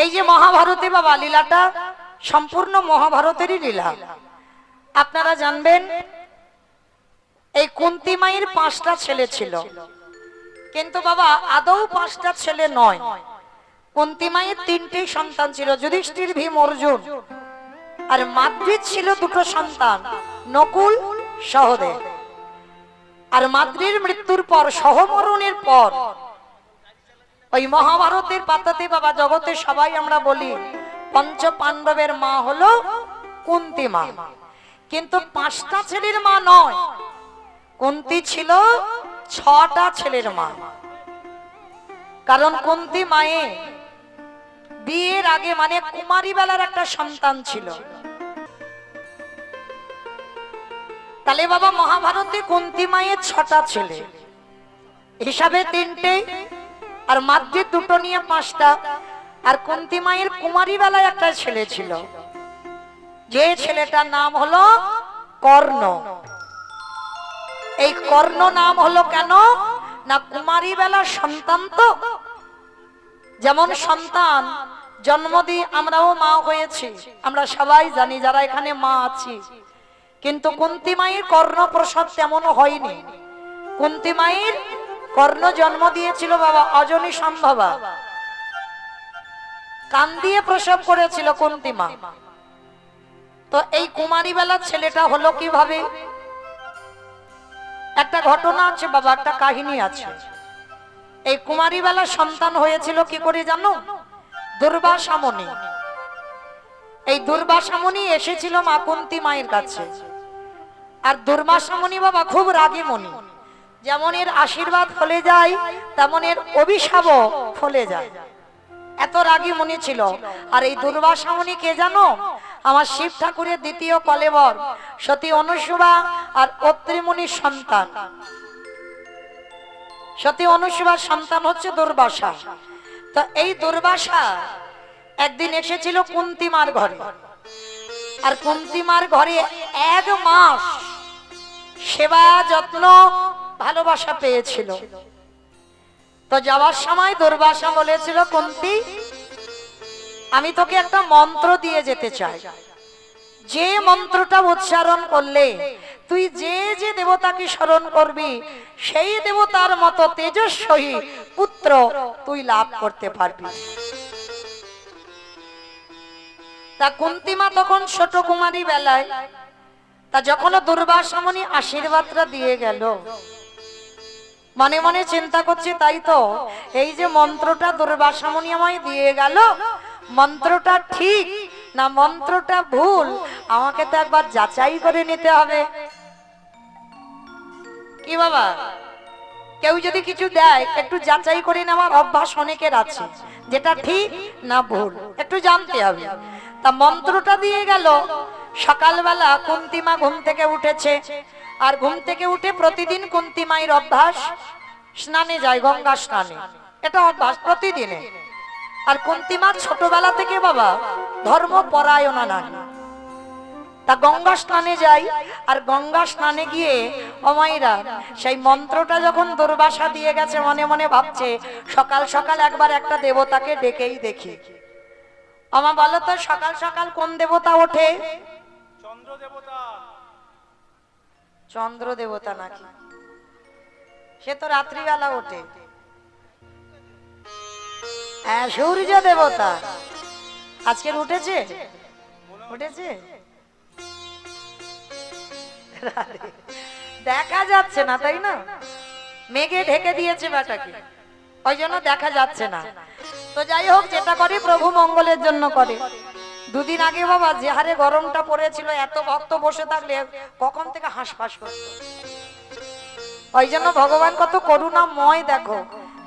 এই যে মহাভারতে বাবা লীলাটা সম্পূর্ণ মহাভারতেরই লীলা। আপনারা জানবেন এই কুন্তী মায়ের 5টা ছেলে ছিল, কিন্তু বাবা আদৌ 5টা ছেলে নয়। কুন্তী মায়ের 3টে সন্তান ছিল, যুধিষ্ঠির, ভীম, অর্জুন। আর মাদ্রীর ছিল 2টো সন্তান, নকুল, সহদেব। আর মাদ্রীর মৃত্যুর পর, সহমরণের পর, ওই মহাভারতের পাতাতে বাবা জগতে সবাই আমরা বলি পঞ্চ পাণ্ডবের মা হলো কুন্তী মা, কিন্তু 5টা ছেলের মা নয়। কুন্তী ছিল 6টা ছেলের মা। কারণ কুন্তী মায়ে বিয়ের আগে মানে কুমারী বেলার একটা সন্তান ছিল। তাহলে বাবা মহাভারতে কুন্তী মায়ের 6টা ছেলে হিসাবে 3টে, আর মাদ্রীর 2টো নিয়ে 5টা। আর কুন্তী মায়ের কুমারী বেলায় একটা ছেলে ছিল, যে ছেলেটার নাম হলো কর্ণ। এই কর্ণ নাম হলো কেন না, কুমারী বেলার সন্তান তো। যেমন সন্তান জন্ম দিয়ে আমরাও মা হয়েছি, আমরা সবাই জানি যারা এখানে মা আছি। কিন্তু কুন্তী মায়ের কর্ণ প্রসব তেমন হয়নি। কুন্তী মায়ের কর্ণ জন্ম দিয়েছিল বাবা অজনী সম্ভবা, কান দিয়ে প্রসব করেছিল কুন্তী মা। তো এই কুমারী বেলার ছেলেটা হলো কিভাবে, একটা ঘটনা আছে বাবা, একটা কাহিনী আছে। এই কুমারী বেলার সন্তান হয়েছিল কি করে জানো? দুর্বাসা মুনি। এই দুর্বাসা মুনি এসেছিল মা কুন্তী মায়ের কাছে। আর দুর্বাসা মুনি বাবা খুব রাগী মুনি, যেমন এর আশীর্বাদ ফলে যায় তেমন এর অভিশাপও ফলে যায়, এত রাগী মুনি ছিল। আর এই দুর্বাসা মুনি কে জানো? আমার শিব ঠাকুরের 2য় কলেবর সতী অনুসুয়া আর অত্রি মুনির সন্তান। সতী অনুসুয়ার সন্তান হচ্ছে দুর্বাসা। তো এই দুর্বাসা একদিন এসেছিল কুন্তী মার ঘরে। আর কুন্তী মার ঘরে 1 মাস সেবা যত্ন ভালোবাসা পেয়েছিল। তো যাওয়ার সময় দুর্বাসা বলেছিল, কুন্তী আমি তোকে একটা মন্ত্র দিয়ে যেতে চাই, যে মন্ত্রটা উচ্চারণ করলে তুই যে যে দেবতাকে স্মরণ করবি সেই দেবতার মতো তেজস্বী পুত্র তুই লাভ করতে পারবি। তা কুন্তী মা তখন ছোট কুমারী বেলায়, তা যখন দুর্বাসা মুনি আশীর্বাদটা দিয়ে গেল, মনে মনে চিন্তা করছে তাই তো এই যে মন্ত্রটা দুর্বাসা মুনি আমায় দিয়ে গেল, মন্ত্রটা ঠিক না মন্ত্রটা ভুল, আমাকে তো একবার যাচাই করে নিতে হবে। কি বাবা, কেউ যদি কিছু দেয় একটু যাচাই করে নেওয়ার অভ্যাস অনেকের আছে, যেটা ঠিক না ভুল একটু জানতে হবে। তা মন্ত্রটা দিয়ে গেল। সকালবেলা কুন্তী মা ঘুম থেকে উঠেছে, আর ঘুম থেকে উঠে প্রতিদিন কুন্তী মায়ের অভ্যাস স্নানে যায়, গঙ্গা স্নানে, এটা অভ্যাস প্রতিদিনে। আর কুন্তী মা ছোটবেলা থেকে বাবা ধর্মপরায়ণা নারী, তা গঙ্গা স্নানে যায়। আর গঙ্গা স্নানে গিয়ে অমাইরা সেই মন্ত্রটা যখন দুর্বাসা দিয়ে গেছে, মনে মনে ভাবছে সকাল সকাল একবার একটা দেবতাকে ডেকেই দেখি। আমা বলো তো সকাল সকাল কোন দেবতা ওঠে? চন্দ্র দেবতা। চন্দ্র দেবতা নাকি? সে তো রাত্রিবেলা ওঠে। হ্যাঁ, সূর্য দেবতা আজকের উঠেছে, উঠেছে দেখা যাচ্ছে না, তাই না? মেঘে ঢেকে দিয়েছে বেটাকে, ওই জন্য দেখা যাচ্ছে না। তো যাই হোক, যেটা করে প্রভু মঙ্গলের জন্য করে। 2 দিন আগে বাবা যে হারে গরমটা পড়েছিল, এত ভক্ত বসে থাকলে কখন থেকে হাঁসফাঁস করতো। ওই জন্য ভগবান কত করুণাময়, দেখো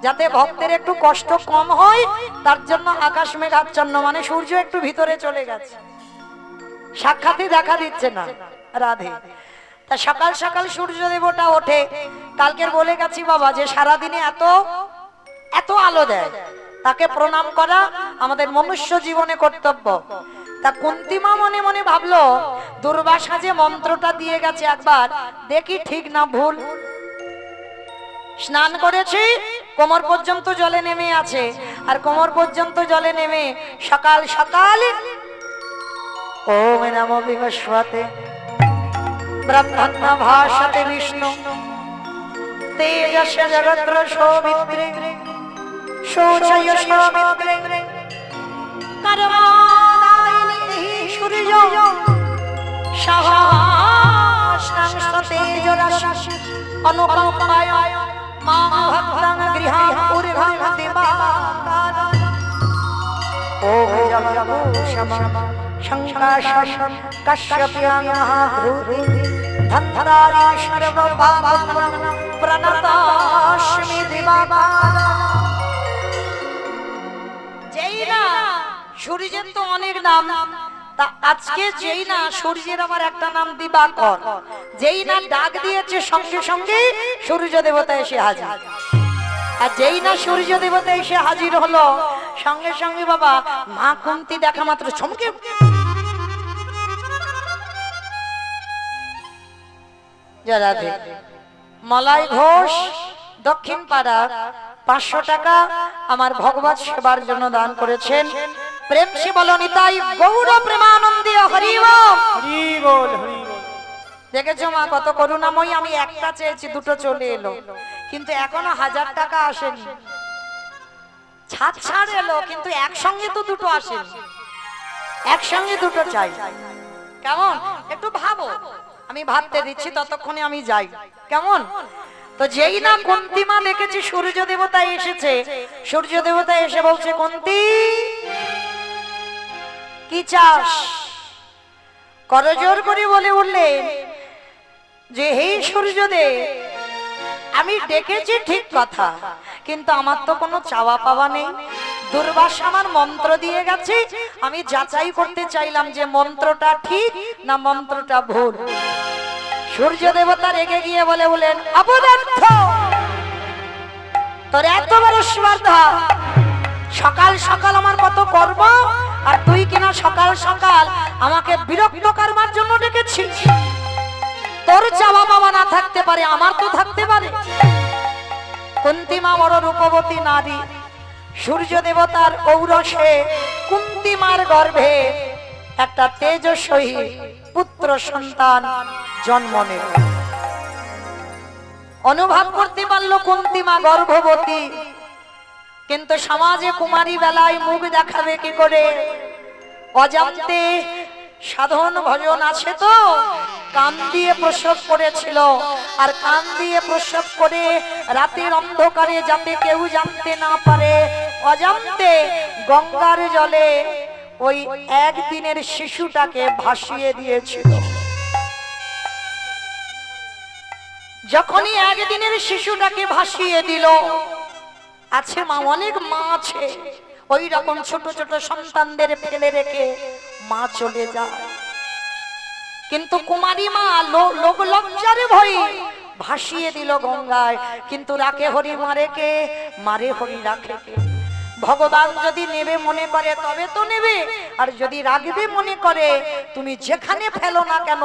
যাতে ভক্তের একটু কষ্ট কম হয় তার জন্য আকাশ মেঘাচ্ছন্ন, মানে সূর্য একটু ভিতরে চলে গেছে, সাক্ষাৎই দেখা দিচ্ছে না রাধে। তা সকাল সকাল সূর্য দেবতা ওঠে। কালকের বলে গেছি বাবা যে সারাদিনে এত এত আলো দেয়, তাকে প্রণাম করা আমাদের মনুষ্য জীবনে কর্তব্য। তা কুন্তী মা মনে মনে ভাবলো দুর্বাসা যে মন্ত্রটা দিয়ে গেছে একবার দেখি ঠিক না ভুল। স্নান করেছি, কোমর পর্যন্ত জলে নেমে আছে, আর কোমর পর্যন্ত জলে নেমে সকাল সকাল ওম নমো বিভস্বতে ব্রহ্মণ্য ভাষতে বিষ্ণু তেজস্য জগত্র শোভিত্রে শৌচয় শোভিত্রে কর্মদায়িনী সূর্য সহস্রাংশ তেজরাশি অনুকম্পায় মাম ভক্তং গৃহাম উর্ভং দিবাকার ওম জগৎ শঙ্কাশং কশ্যপ্যাং মহাভূতি ধন্ধারি সর্বপাপং প্রণতাস্মি দিবাকার। যেই না সূর্যের তো অনেক নাম, তা আজকে যেই না সূর্যের আবার একটা নাম দিবাকর, যেই না ডাক দিয়েছে সঙ্গে সঙ্গে সূর্য দেবতা এসে হাজির। আর যেই না সূর্য দেবতা এসে হাজির হলো, সঙ্গে সঙ্গে বাবা মা কুন্তী দেখা মাত্র চমকে রাধে। মলাই ঘোষ, দক্ষিণ পাড়া, 500 টাকা আমার ভগবত সেবার জন্য দান করেছেন। প্রেম সে বলো নিতাই গৌর প্রেমানন্দে হরি বল। হরি বল, হরি বল। দেখেছো মা কত করুণাময়ী, আমি একটা চেয়েছি দুটো চলে এলো, কিন্তু এখনো 1000 টাকা আসেনি। ছাড় এলো, কিন্তু একসঙ্গে তো দুটো আসেনি, একসঙ্গে দুটো চাই। কেমন একটু ভাবো, আমি ভাবতে দিচ্ছি, ততক্ষণে আমি যাই। কেমন? তো যেই না কুন্তী মা দেখেছি সূর্য দেবতা এসেছে, সূর্য দেবতা এসে বলছে কুন্তী কি চাস? করজোর করে বলে উঠলেন যে হে সূর্যদেব, আমি ডেকেছি ঠিক কথা, কিন্তু আমার তো কোনো চাওয়া পাওয়া নেই। দুর্বাসা আমার মন্ত্র দিয়ে গেছে, আমি যাচাই করতে চাইলাম যে মন্ত্রটা ঠিক না মন্ত্রটা ভুল। সূর্য দেবতা রেগে গিয়ে বলেন অপদার্থ, তোর এত বড় স্পর্ধা, সকাল সকাল আমার কত কর্ম, আর তুই কিনা সকাল সকাল আমাকে বিরক্ত করবার জন্য ডেকেছিস। তোর চাওয়া পাওয়া না থাকতে পারে, আমার তো থাকতে পারে। কুন্তী মা বড় রূপবতী নারী, সূর্য দেবতার ঔরসে কুন্তী মার গর্ভে একটা তেজস্বী পুত্র সন্তান জন্ম নেব। অনুভব করতে পারলো কুন্তী মা গর্ভবতী, কিন্তু সমাজে কুমারী বেলায় মুখ দেখাবে কি করে? অজান্তে সাধন ভজন আছে তো, কান দিয়ে প্রসব করেছিল, আর কান দিয়ে প্রসব করে রাতের অন্ধকারে যাতে কেউ জানতে না পারে, অজান্তে গঙ্গার জলে ওই একদিনের শিশুটাকে ভাসিয়ে দিয়েছিল। যখনই একদিনের শিশুটাকে ভাসিয়ে দিল, আছে মা, অনেক মা আছে ওই রকম ছোট ছোট সন্তানদের ফেলে রেখে মা চলে যায়, কিন্তু কুমারী মা লোক লজ্জার ভয়ে ভাসিয়ে দিল গঙ্গায়। কিন্তু রাখে হরি মারে কে? মারে হরি রাখে কে? ভগবান যদি নেবে মনে করে তবে তো নেবে, আর যদি রাখবে মনে করে, তুমি যেখানে ফেলো না কেন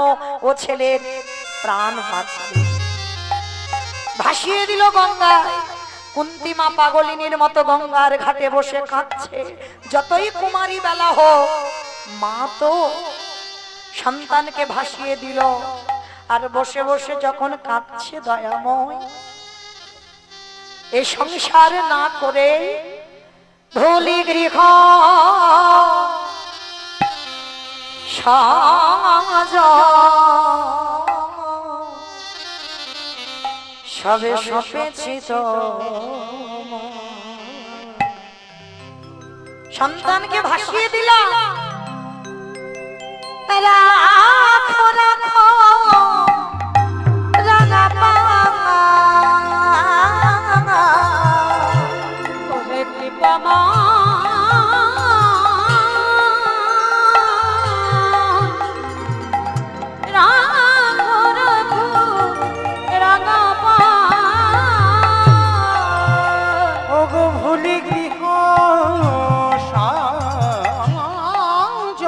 ও ছেলের প্রাণ বাঁচবে। ভাসিয়ে দিল গঙ্গায়। কুন্তী মা পাগলিনীর মতো গঙ্গার ঘাটে বসে কাঁদছে। যতই কুমারী বেলা হোক, মা তো সন্তানকে ভাসিয়ে দিল, আর বসে বসে যখন কাঁদছে দয়াময়, এ সংসার না করে ভুলি গৃহ সাজ সবে সপেছি তো। সন্তানকে ভাসিয়ে দিলাম, রাখো রাখো রাঙা পাঙা, ওরে কৃপা মা, রাখো রাখো রাঙা ওগো ভুলি গৃহ সাজ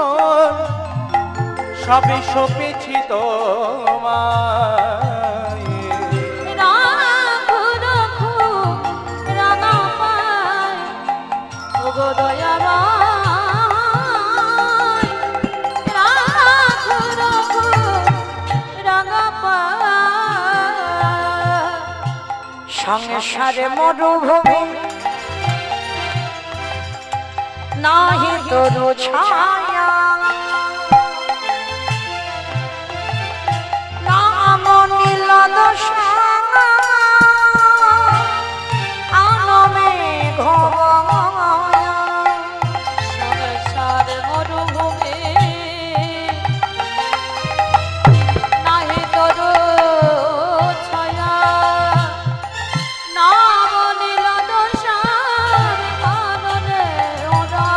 সবে সপেছি তোমায়। রাখো রাখো সংসারে মরুভূমি নাহি তরু ছায়া নাম নীল দশা আনমে ঘোয়া সংসার মরুভূমি নাহি তরু ছায়া নাম নীল দশার কাননে ওরা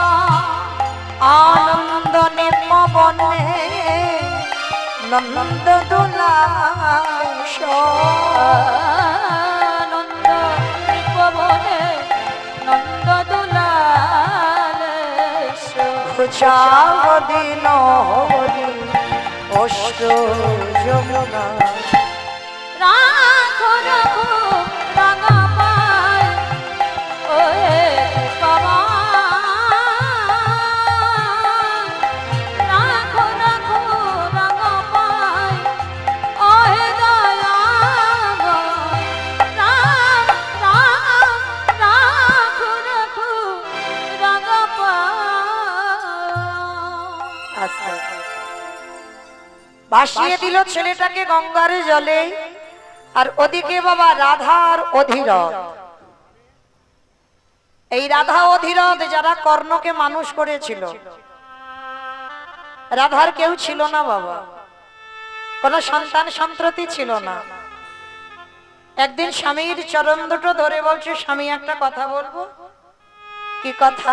আনন্দ নিম্নবনে নন্দ দুলাশ আনন্দ পবনে নন্দ দুলালেশ চাবদিন হরি অষ্ট যমুনা রাখো রাখো রাঙা পায় ওহে বাবা রাখো রাখো রাঙা পায় ওহে দয়া রাম রাম রাখো রাখো রাঙা পায় ভাসিয়ে দিল ছেলেটাকে গঙ্গার জলে আর ওদিকে বাবা রাধা আর অধীরথ এই রাধা অধীরথ যারা কর্ণকে মানুষ করেছিল রাধার কেউ ছিল না বাবা কোন সন্তান সন্ততি ছিল না একদিন স্বামীর চরণ দুটো ধরে বলছে স্বামী একটা কথা বলবো কি কথা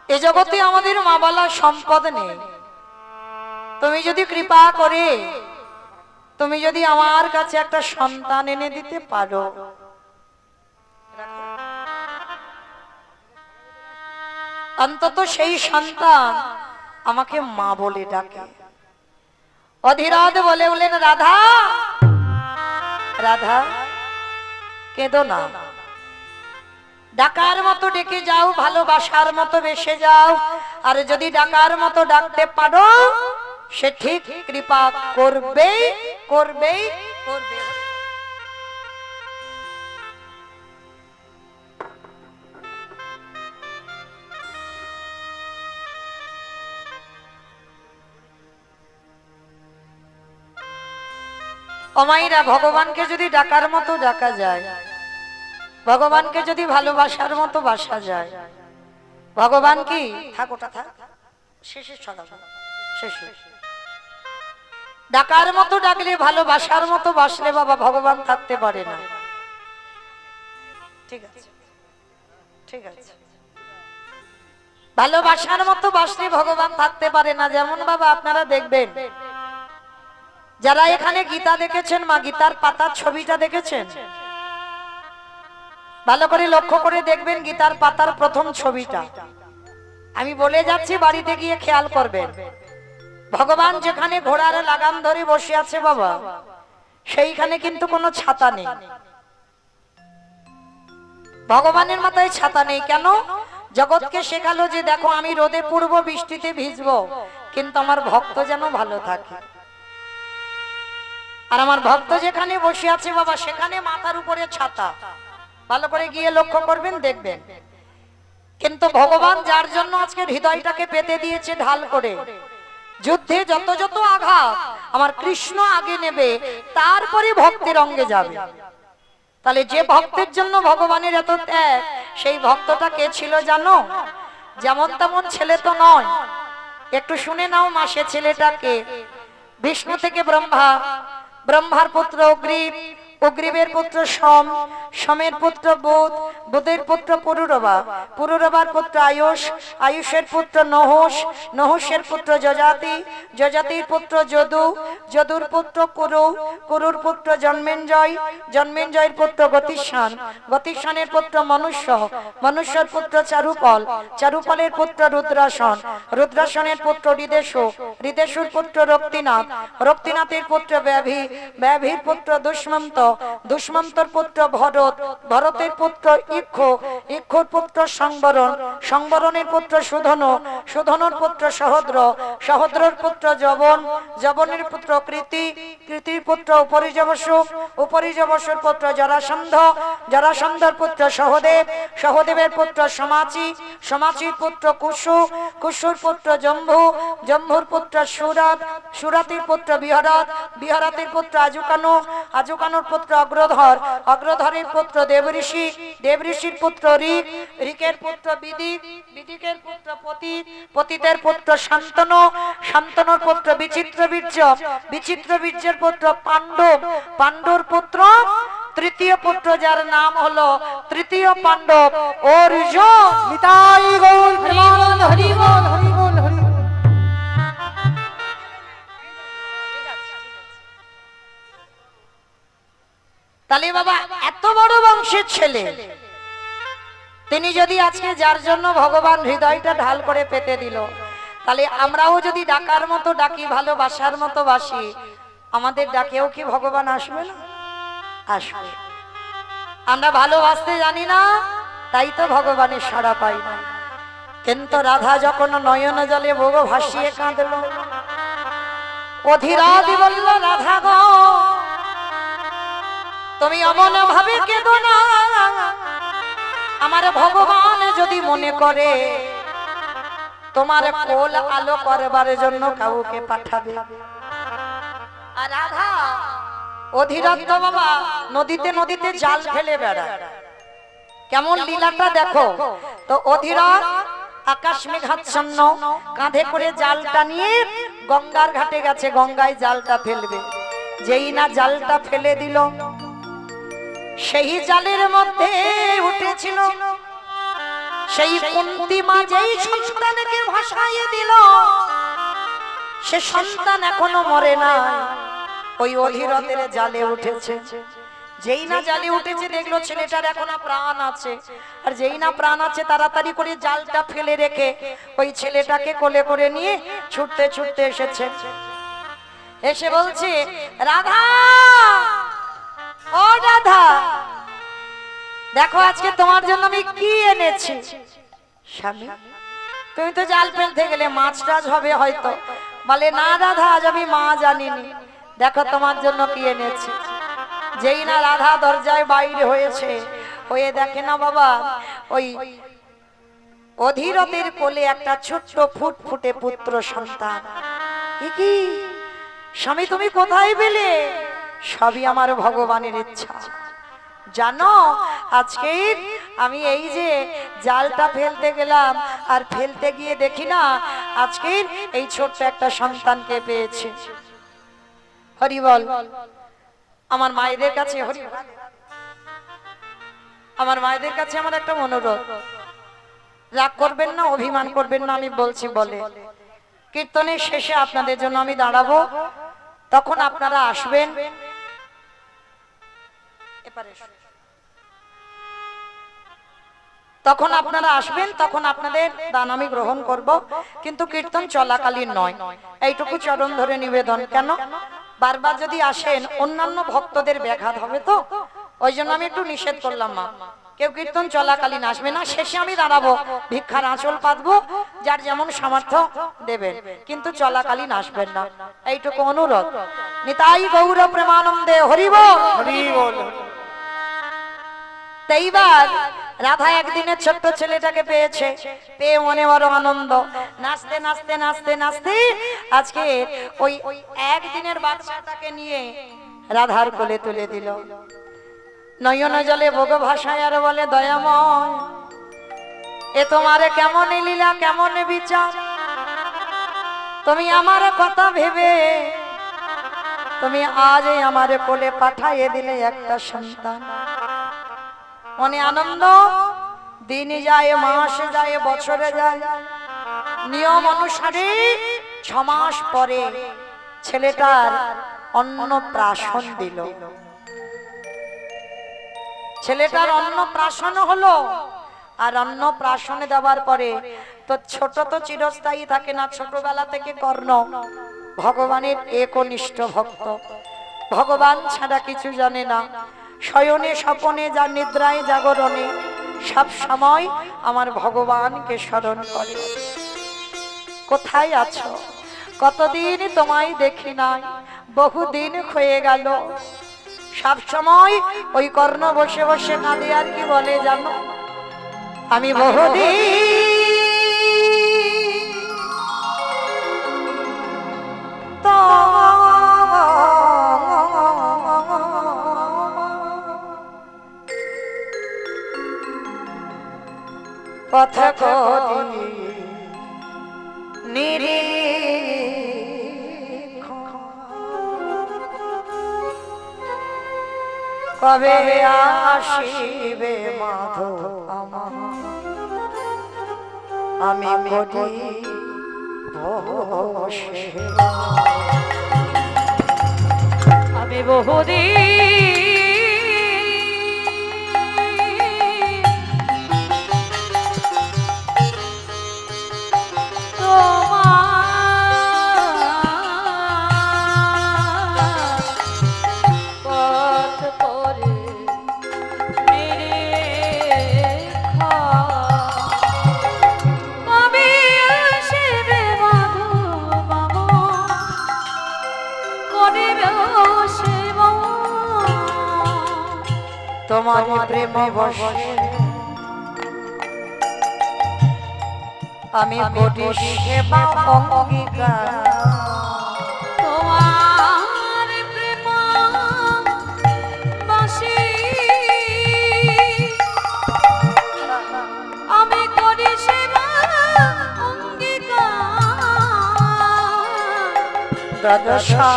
এ জগতে আমাদের মা বালা সম্পদ নেই তুমি যদি কৃপা করে তুমি যদি আমার কাছে একটা সন্তান এনে দিতে পারো অন্তত সেই সন্তান আমাকে মা বলে ডাকে অধীরথ বলে বলেন রাধা রাধা কেঁদো না ডাকার মতো ডেকে যাও ভালোবাসার মতো বেসে যাও আর যদি ডাকার মতো ডাকতে পারো সে ঠিক কৃপা করবে করবে করবে অমাইরা ভগবানকে যদি ডাকার মতো ডাকা যায় ভগবানকে যদি ভালোবাসার মতো বাসা যায় ভগবান কি থাক ওটা থাক শেষে ছড়াবো শেষে ডাকার মতো ডাকলে ভালোবাসার মতো বাসলে বাবা ভগবান থাকতে পারে না ঠিক আছে ঠিক আছে ভালোবাসার মতো বাসলে ভগবান থাকতে পারে না যেমন বাবা আপনারা দেখবেন যারা এখানে গীতা দেখেছেন মা গীতার পাতার ছবিটা দেখেছেন ভালো করে লক্ষ্য করে দেখবেন গীতার পাতার প্রথম ছবিটা আমি বলে যাচ্ছি বাড়িতে গিয়ে খেয়াল করবেন ভগবান যেখানে ঘোড়ার লাগাম ধরে বসে আছে বাবা সেইখানে কিন্তু কোনো ছাতা নেই ভগবানের মাথায় ছাতা নেই কেন জগৎকে শেখালো যে দেখো আমি রোদে পূর্ব বৃষ্টিতে ভিজবো কিন্তু আমার ভক্ত যেন ভালো থাকে আর আমার ভক্ত যেখানে বসে আছে বাবা সেখানে মাথার উপরে ছাতা ভালো করে গিয়ে লক্ষ্য করবেন দেখবেন কিন্তু ভগবান যার জন্য আজকে হৃদয়টাকে পেতে দিয়েছে ঢাল করে যুদ্ধে যত যত আঘাত আমার কৃষ্ণ আগে নেবে তারপরে ভক্তের অঙ্গে যাবে তাহলে যে ভক্তের জন্য ভগবানের এত ত্যাগ সেই ভক্তটা কে ছিল জানো যেমন তেমন ছেলে তো নয় একটু শুনে নাও মা সে ছেলেটাকে বিষ্ণু থেকে ব্রহ্মা ব্রহ্মার পুত্র অগ্রিব অগ্রিবের পুত্র সোম সোমের পুত্র বুধ বুধের পুত্র পুরুরবা পুরুরবার পুত্র আয়ুষ আয়ুষের পুত্র নহস নহসের পুত্র যজাতি যজাতির পুত্র যদু যদুর পুত্র কুরু কুরুর পুত্র জন্মেঞ্জয় জন্মেঞ্জয়ের পুত্র গতিষ্ঠান গতিষ্ঠানের পুত্র মনুষ্য মনুষ্যর পুত্র চারুপল চারুপলের পুত্র রুদ্রাসন রুদ্রাসনের পুত্র হৃদেশু হৃদেশুর পুত্র রক্তিনাথ রক্তিনাথের পুত্র ব্যাভি ব্যাভির পুত্র দুষ্মন্ত দুষ্মন্তর পুত্র ভরত, ভরতের পুত্র ইক্ষ্য, ইক্ষ্যর পুত্র সংবরণ, সংবরণের পুত্র সুধন, সুধনর পুত্র সহদ্র, সহদ্রর পুত্র যবন, যবনের পুত্র কৃতি, কৃতির পুত্র উপরিযবসু, উপরিযবসুর পুত্র জরাসন্ধ, জরাসন্ধর পুত্র সহদেব, সহদেবের পুত্র সমাচি, সমাচির পুত্র কুশু, কুশুর পুত্র জম্ভু, জম্ভুর পুত্র সুরাত, সুরাতির পুত্র বিহরত, বিহরতের পুত্র আজুকানু, আজুকানুর পুত্র অগ্রধর, অগ্রধরের পুত্র দেবঋষি, দেবঋষির পুত্র ঋক, ঋকের পুত্র বিদিক, বিদিকের পুত্র পতিত, পতিতের পুত্র শান্তনু, শান্তনুর পুত্র বিচিত্র বীর্য, বিচিত্র বীর্যের পুত্র পাণ্ডব, পাণ্ডুর পুত্র তৃতীয় পুত্র যার নাম হলো তৃতীয় পাণ্ডব অর্জুন। নিতাই গৌর হরি বল, হরি বল। হরি বল হরি বল। তাহলে বাবা এত বড় বংশের ছেলে, তিনি যদি আজকে যার জন্য ভগবান হৃদয়টা ঢাল করে পেতে দিল, তাহলে আমরাও যদি ডাকার মতো ডাকি, ভালোবাসার মতো বাসি, আমাদের ডাকেও কি ভগবান আসবে না? আসবে। আমরা ভালোবাসতে জানি না, তাই তো ভগবানের সাড়া পাই না। কিন্তু রাধা যখন নয়ন জলে বগ ভাসিয়ে কাঁদল, অধীরাদি বলল রাধা গো তুমি অমন ভাবে কেঁদো না, আমার ভগবান যদি মনে করে তোমার কোল আলো করবার জন্য কাউকে পাঠাবে। আর রাধা অধীরত্ব বাবা নদীতে নদীতে জাল ফেলে বেড়ায়, কেমন লীলাটা দেখো তো। অধীরথ আকাশ মেঘাচ্ছন্ন, কাঁধে করে জালটা নিয়ে গঙ্গার ঘাটে গেছে, গঙ্গায় জালটা ফেলবে। যেই না জালটা ফেলে দিল, সেই জালের মধ্যে উঠেছিল সেই কুন্তী মা, যেই সন্তানকে ভাসাইয়ে দিল, সে সন্তান এখনো মরে না, ওই অধীরথের জালে উঠেছে। যেই না জালে উঠেছে দেখলো ছেলেটার এখনো প্রাণ আছে, আর যেই না প্রাণ আছে তাড়াতাড়ি করে জালটা ফেলে রেখে ওই ছেলেটাকে কোলে করে নিয়ে ছুটতে ছুটতে এসেছে। এসে বলছে রাধা, ও রাধা দেখো আজকে তোমার জন্য আমি কি এনেছি। স্বামী তুমি তো জাল ফেলতে গেলে মাছ টাছ হবে হয়তো। বলে না রাধা, আজ আমি মা জানিনি, দেখো তোমার জন্য কি এনেছি। যেই না রাধা দরজায় বাইরে হয়েছে, হয়ে দেখে না বাবা ওই অধীরথের কোলে একটা ছোট্ট ফুটফুটে পুত্র সন্তান। কি স্বামী তুমি কোথায় পেলে? সবই আমার ভগবানের ইচ্ছা। জানো আজকে আমি এই যে জালটা ফেলতে গেলাম, আর ফেলতে গিয়ে দেখি না আজকে এই ছোট্ট একটা সন্তানকে পেয়েছি। হরি বল। আমার মায়েদের কাছে, হরি বল, আমার মায়েদের কাছে আমার একটা অনুরোধ, রাগ করবেন না, অভিমান করবেন না, আমি বলছি বলে কীর্তনের শেষে আপনাদের জন্য আমি দাঁড়াবো, তখন আপনারা আসবেন। তখন আপনারা আসবেন, তখন আপনাদের দান আমি গ্রহণ করব, কিন্তু কীর্তন চলাকালীন নয়। এইটুকু চরণ ধরে নিবেদন। কেন বারবার যদি আসেন অন্যান্য ভক্তদের ব্যাঘাত হবে, তো ওই জন্য আমি একটু নিষেধ করলাম। মা কেউ কীর্তন চলাকালীন আসবে না, শেষে আমি দাঁড়াবো, ভিক্ষার আঁচল পাতবো, যার যেমন সামর্থ্য দেবেন, কিন্তু চলাকালীন আসবেন না, এইটুকু অনুরোধ। নিতাই গৌর প্রেমানন্দে হরি বল। হরি বল। এইবার রাধা একদিনের ছোট্ট ছেলেটাকে পেয়েছে, পেয়ে মনে বড় আনন্দ, নাচতে নাচতে নাচতে নাচতে আজকে ওই একদিনের বাচ্চাটাকে নিয়ে রাধার কোলে তুলে দিল। নয়ন জলে ভোগ ভাষায় আর বলে দয়াময়, এ তোমার কেমন লীলা, কেমন বিচার, তুমি আমার কথা ভেবে তুমি আজ আমার কোলে পাঠাইয়ে দিলে একটা সন্তান। মনে আনন্দ, দিন যায়, মাস যায়, বছরে যায়, নিয়ম অনুসারে 6 মাস পরে ছেলেটার অন্নপ্রাশন দিল। ছেলেটার অন্নপ্রাশন হলো, আর অন্নপ্রাশনে দেওয়ার পরে তো ছোট তো চিরস্থায়ী থাকে না, ছোটবেলা থেকে কর্ণ ভগবানের একনিষ্ঠ ভক্ত, ভগবান ছাড়া কিছু জানে না। শয়নে স্বপনে যা নিদ্রায় জাগরণে সব সময় আমার ভগবানকে স্মরণ করে। কোথায় আছো? কতদিন তোমায় দেখি নাই, বহুদিন হয়ে গেল। সব সময় ওই কর্ণ বসে বসে কাঁদে আর কি বলে জানো? আমি বহুদিন পথ করি নিরীক্ষণ, কবে আসিবে মাধব আমার, আমি করি বসে। আমি বহুদিন তোমার পথ করে নিরীক্ষণ, কবে আসিবে মাধব আমার, করিবে সেবা তোমার প্রেমে বসে আমি করি সেবা অঙ্গীকার। তোমার প্রেম বাসি আমি করি সেবা অঙ্গীকার। দ্বাদশা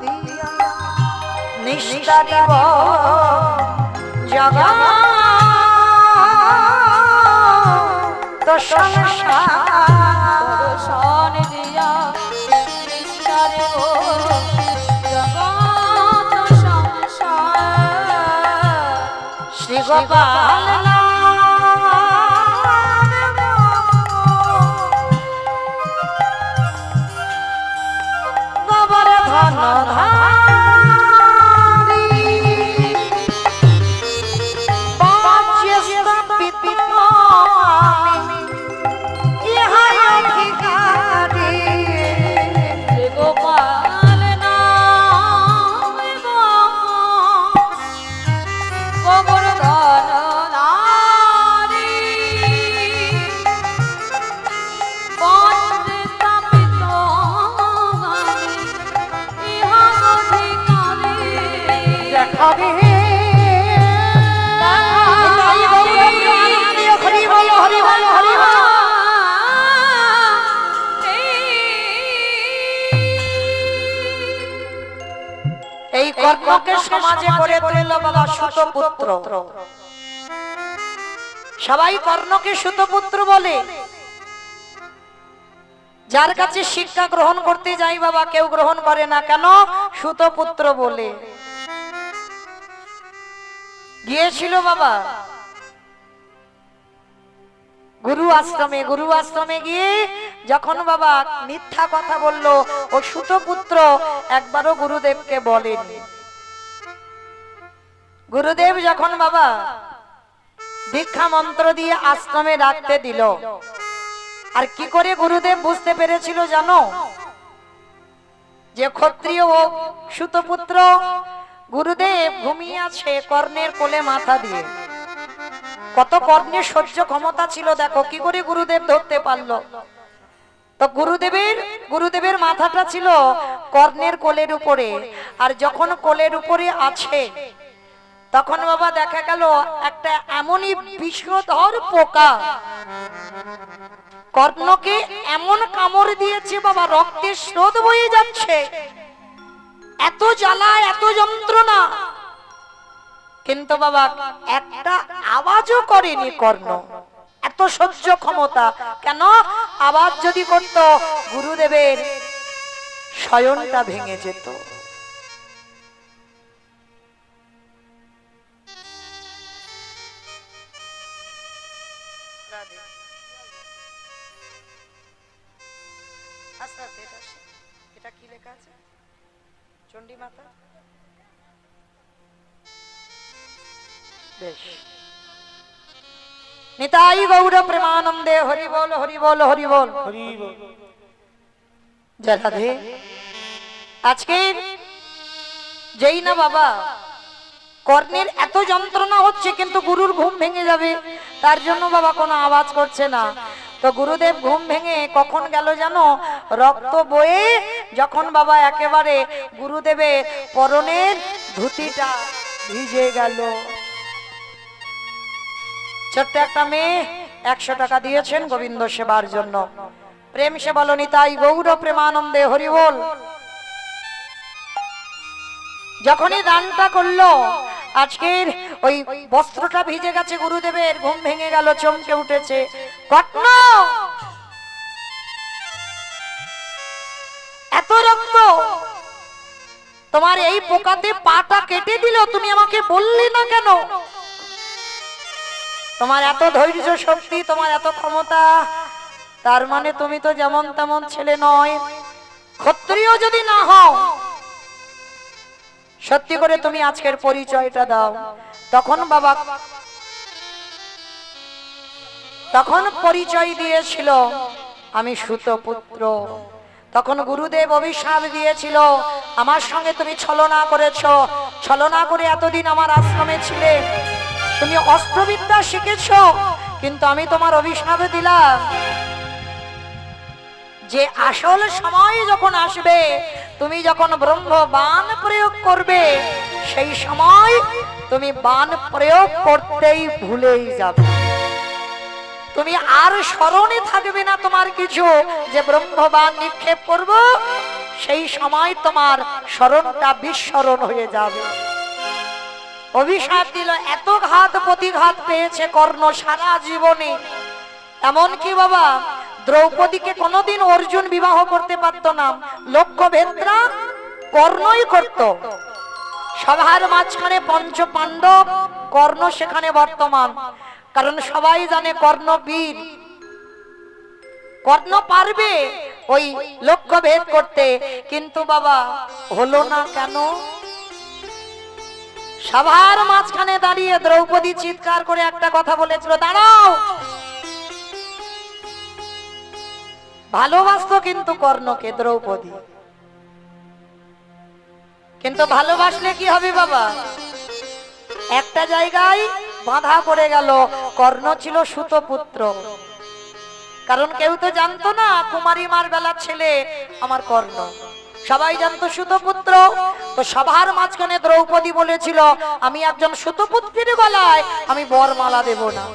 দিয়া নিষ্ঠারিব জগা তো সংসার, দর্শন দিয়া বিচারে ও জগৎ সংসার। শ্রী গোপাল গোবর ধন ধারি বাচ্য স্থাপিত আমি ইহাই অধিকারী। শ্রী গোপাল নাম গোবর্ধন নারী বন্দে স্থাপিত আমি ইহা অধিকারী। দেখাবে হরি বল হরি বল হরি বল। এই কর্ণকে সমাজে করে তুলল বাবা সুতপুত্র। সবাই কর্ণকে সুতপুত্র বলে। যার কাছে শিক্ষা গ্রহণ করতে যাই বাবা কেউ গ্রহণ করে না, কেন? সুতপুত্র বলে। গিয়েছিল বাবা গুরু আশ্রমে গিয়ে যখন বাবা মিথ্যা কথা বলল, ও সুতপুত্র একবারও গুরুদেবকে বলেনি। গুরুদেব যখন বাবা দীক্ষা মন্ত্র দিয়ে আশ্রমে রাখতে দিল, আর কি করে গুরুদেব বুঝতে পেরেছিল জানো? যে ক্ষত্রিয় ও সুতপুত্র, গুরুদেব ঘুমিয়ে আছে কর্ণের কোলে মাথা দিয়ে। কত কর্ণের সহ্য ক্ষমতা ছিল দেখো, কি করে গুরুদেব ধরতে পারলো? তো গুরুদেবের মাথাটা ছিল কর্ণের কোলের উপরে, আর যখন কোলের উপরে আছে তখন বাবা দেখা গেল একটা এমনই বিষধর পোকা কর্ণকে এমন কামড় দিয়েছে বাবা, রক্তের স্রোত বয়ে যাচ্ছে, এত জ্বালা এত যন্ত্রণা, কিন্তু বাবা একটা আওয়াজও করেনি কর্ণ। এত সহ্য ক্ষমতা, কেন? আওয়াজ যদি করত গুরুদেবের শয়নটা ভেঙে যেত। আস্তে আস্তে এটা কি লেখা আছে? চণ্ডী মাতা। বেশ, নিতাই গৌর প্রেমানন্দে, হরি বল হরি বল হরি বল। হরি বল। জয় রাধে। আজকে যেই না বাবা কর্ণের এত যন্ত্রণা হচ্ছে, কিন্তু গুরুর ঘুম ভেঙে যাবে তার জন্য বাবা কোনো আওয়াজ করছে না। তো গুরুদেব ঘুম ভেঙে কখন গেল জানো? রক্ত বয়ে যখন বাবা একেবারে গুরুদেবের পরনের ধুতিটা ভিজে গেল। ছোট্ট একটা মেয়ে 100 টাকা দিয়েছেন গোবিন্দ সেবার জন্য। প্রেম সে বলো নিতাই গৌর প্রেমানন্দে, হরি বল। যখনই দানটা করলো, আজকের ওই বস্ত্রটা ভিজে গেছে, গুরুদেবের ঘুম ভেঙে গেল, চমকে উঠেছে। কর্ণ, এত রক্ত, তোমার এই পোকাতে পাটা কেটে দিল, তুমি আমাকে বললি না কেন? তোমার এত ধৈর্য শক্তি, তোমার এত ক্ষমতা, তার মানে তুমি তো যেমন তেমন ছেলে নয়। ক্ষত্রিয় যদি না হও, সত্যি করে তুমি আজকের পরিচয়টা দাও। তখন পরিচয় দিয়েছিল আমি সুতপুত্র। তখন গুরুদেব অভিশাপ দিয়েছিল, আমার সঙ্গে তুমি ছলনা করেছো, ছলনা করে এতদিন আমার আশ্রমে ছিলে, তুমি অস্ত্রবিদ্যা শিখেছো, কিন্তু আমি তোমার অভিশাপ দিলাম যে আসল সময় যখন আসবে, তুমি যখন ব্রহ্ম বাণ প্রয়োগ করবে, সেই সময় তুমি বাণ প্রয়োগ করতেই ভুলেই যাবে। তুমি আর স্মরণে থাকবে না তোমার কিছু, যে ব্রহ্ম বাণ নিক্ষেপ করব, সেই সময় তোমার স্মরণটা বিস্মরণ হয়ে যাবে। অভিশাপ দিল। এত ঘাত প্রতিঘাত পেয়েছে কর্ণ সারা জীবনে। এমন কি বাবা, দ্রৌপদীকে কোনোদিন অর্জুন বিবাহ করতে পারত না, লক্ষ্য ভেদ্রা কর্ণই করত। সভার মাঝখানে পঞ্চ পাণ্ডব, কর্ণ সেখানে বর্তমান। কারণ সবাই জানে কর্ণ বীর, কর্ণ পারবে ওই লক্ষ্য ভেদ করতে, কিন্তু বাবা হলো না কেন? সভার মাঝখানে দাঁড়িয়ে দ্রৌপদী চিৎকার করে একটা কথা বলেছিল, দাঁড়াও। ভালোবাসতো কিন্তু কর্ণকে দ্রৌপদী, কিন্তু ভালোবাসলে কি হবে বাবা? একটা জায়গায় বাধা পড়ে গেল। কর্ণ ছিল সুতপুত্র, কারণ কেউ তো জানতো না কুমারী মার বেলার ছেলে আমার কর্ণ, সবাই জানতো সুতপুত্র। তো সভার মাঝখানে দ্রৌপদী বলেছিল, আমি একজন সুতপুত্রের গলায় আমি বরমালা দেব না।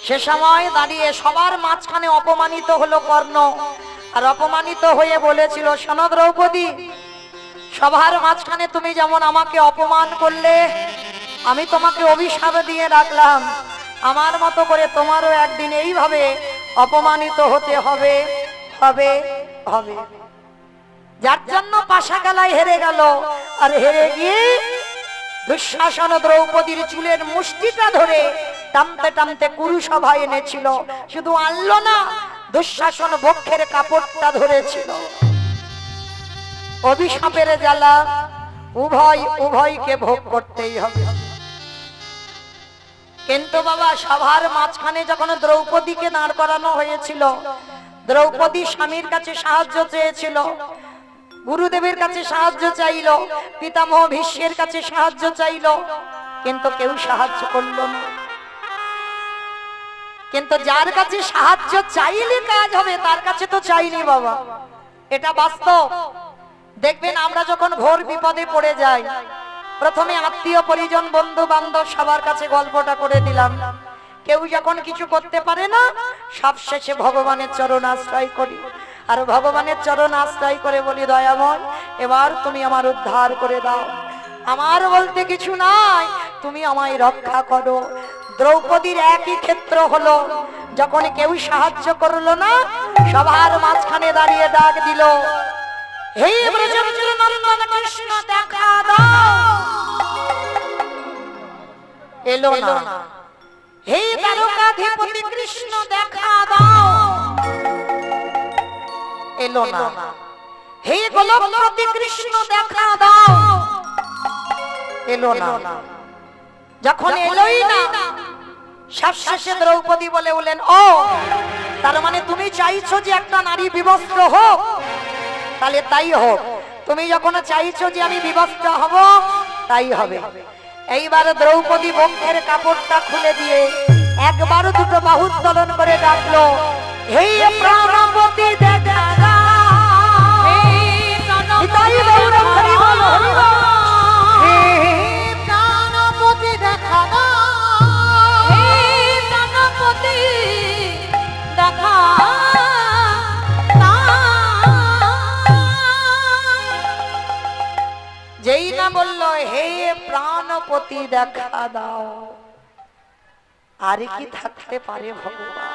সে সময় দাঁড়িয়ে সবার মাঝখানে অপমানিত হলো কর্ণ, আর অপমানিত হয়ে বলেছিল, শোনো দ্রৌপদী, সবার মাঝখানে তুমি যেমন আমাকে অপমান করলে, আমি তোমাকে অভিশাপ দিয়ে রাখলাম, আমার মতো করে তোমারও একদিন এইভাবে অপমানিত হতে হবে হবে হবে। যার জন্য পাশা খেলায় হেরে গেল, আর হেরে গিয়ে দুঃশাসন দ্রৌপদীর চুলের মুষ্টিটা ধরে টানতে টানতে কুরুসভায় এনেছিল। শুধু আনলো না, দুঃশাসন বক্ষের কাপড়টা ধরেছিল। অভিশাপের জ্বালা উভয়কে ভোগ করতেই হবে। কিন্তু বাবা সভার মাঝখানে যখন দ্রৌপদীকে দাঁড় করানো হয়েছিল, দ্রৌপদী স্বামীর কাছে সাহায্য চেয়েছিল, গুরুদেবের কাছে সাহায্য চাইল, পিতামহ ভীষ্মের কাছে সাহায্য চাইল, কিন্তু কেউ সাহায্য করল না। কিন্তু যার কাছে সাহায্য চাইলে কাজ হবে, তার কাছে তো চাইনি বাবা, এটা বাস্তব। দেখবেন আমরা যখন ঘোর বিপদে পড়ে যাই, প্রথমে আত্মীয় পরিজন বন্ধু বান্ধব সবার কাছে গল্পটা করে দিলাম, কেউ যখন কিছু করতে পারে না, সবশেষে ভগবানের চরণ আশ্রয় করি, আর ভগবানের চরণ আশ্রয় করে বলি, দয়াময় এবার তুমি আমার উদ্ধার করে দাও, আমার বলতে কিছু নাই, তুমি আমায় রক্ষা করো। দ্রৌপদীর একই ক্ষেত্র হলো, যখন কেউ সাহায্য করলো না, সবার মাঝখানে দাঁড়িয়ে ডাক দিল, হে ব্রজবজ্র নন্দন কৃষ্ণ দেখা দাও, এলো না। হে দ্বারকাধিপতি কৃষ্ণ দেখা দাও, এলো না। হে গোলকপতি কৃষ্ণ দেখা দাও, এলো না। যখন এলোই না, সবশেষে দ্রৌপদী বলে বলেন, ও তার মানে তুমি চাইছো যে একটা নারী বিবস্ত্র হোক, তাহলে তাই হোক। তুমি যখন চাইছো যে আমি বিবস্ত্র হব, তাই হবে। এইবার দ্রৌপদী বক্ষের কাপড়টা খুলে দিয়ে একবার দুটো বাহু উত্তোলন করে ডাকলো, হে প্রাণপতি দেখা দাও। নিতাই গৌর হরি বল, হরি বল। হে প্রাণপতি দেখা দাও। যেই না বললো হে প্রাণপতি দেখা দাও, আর কি থাকতে পারে ভগবান।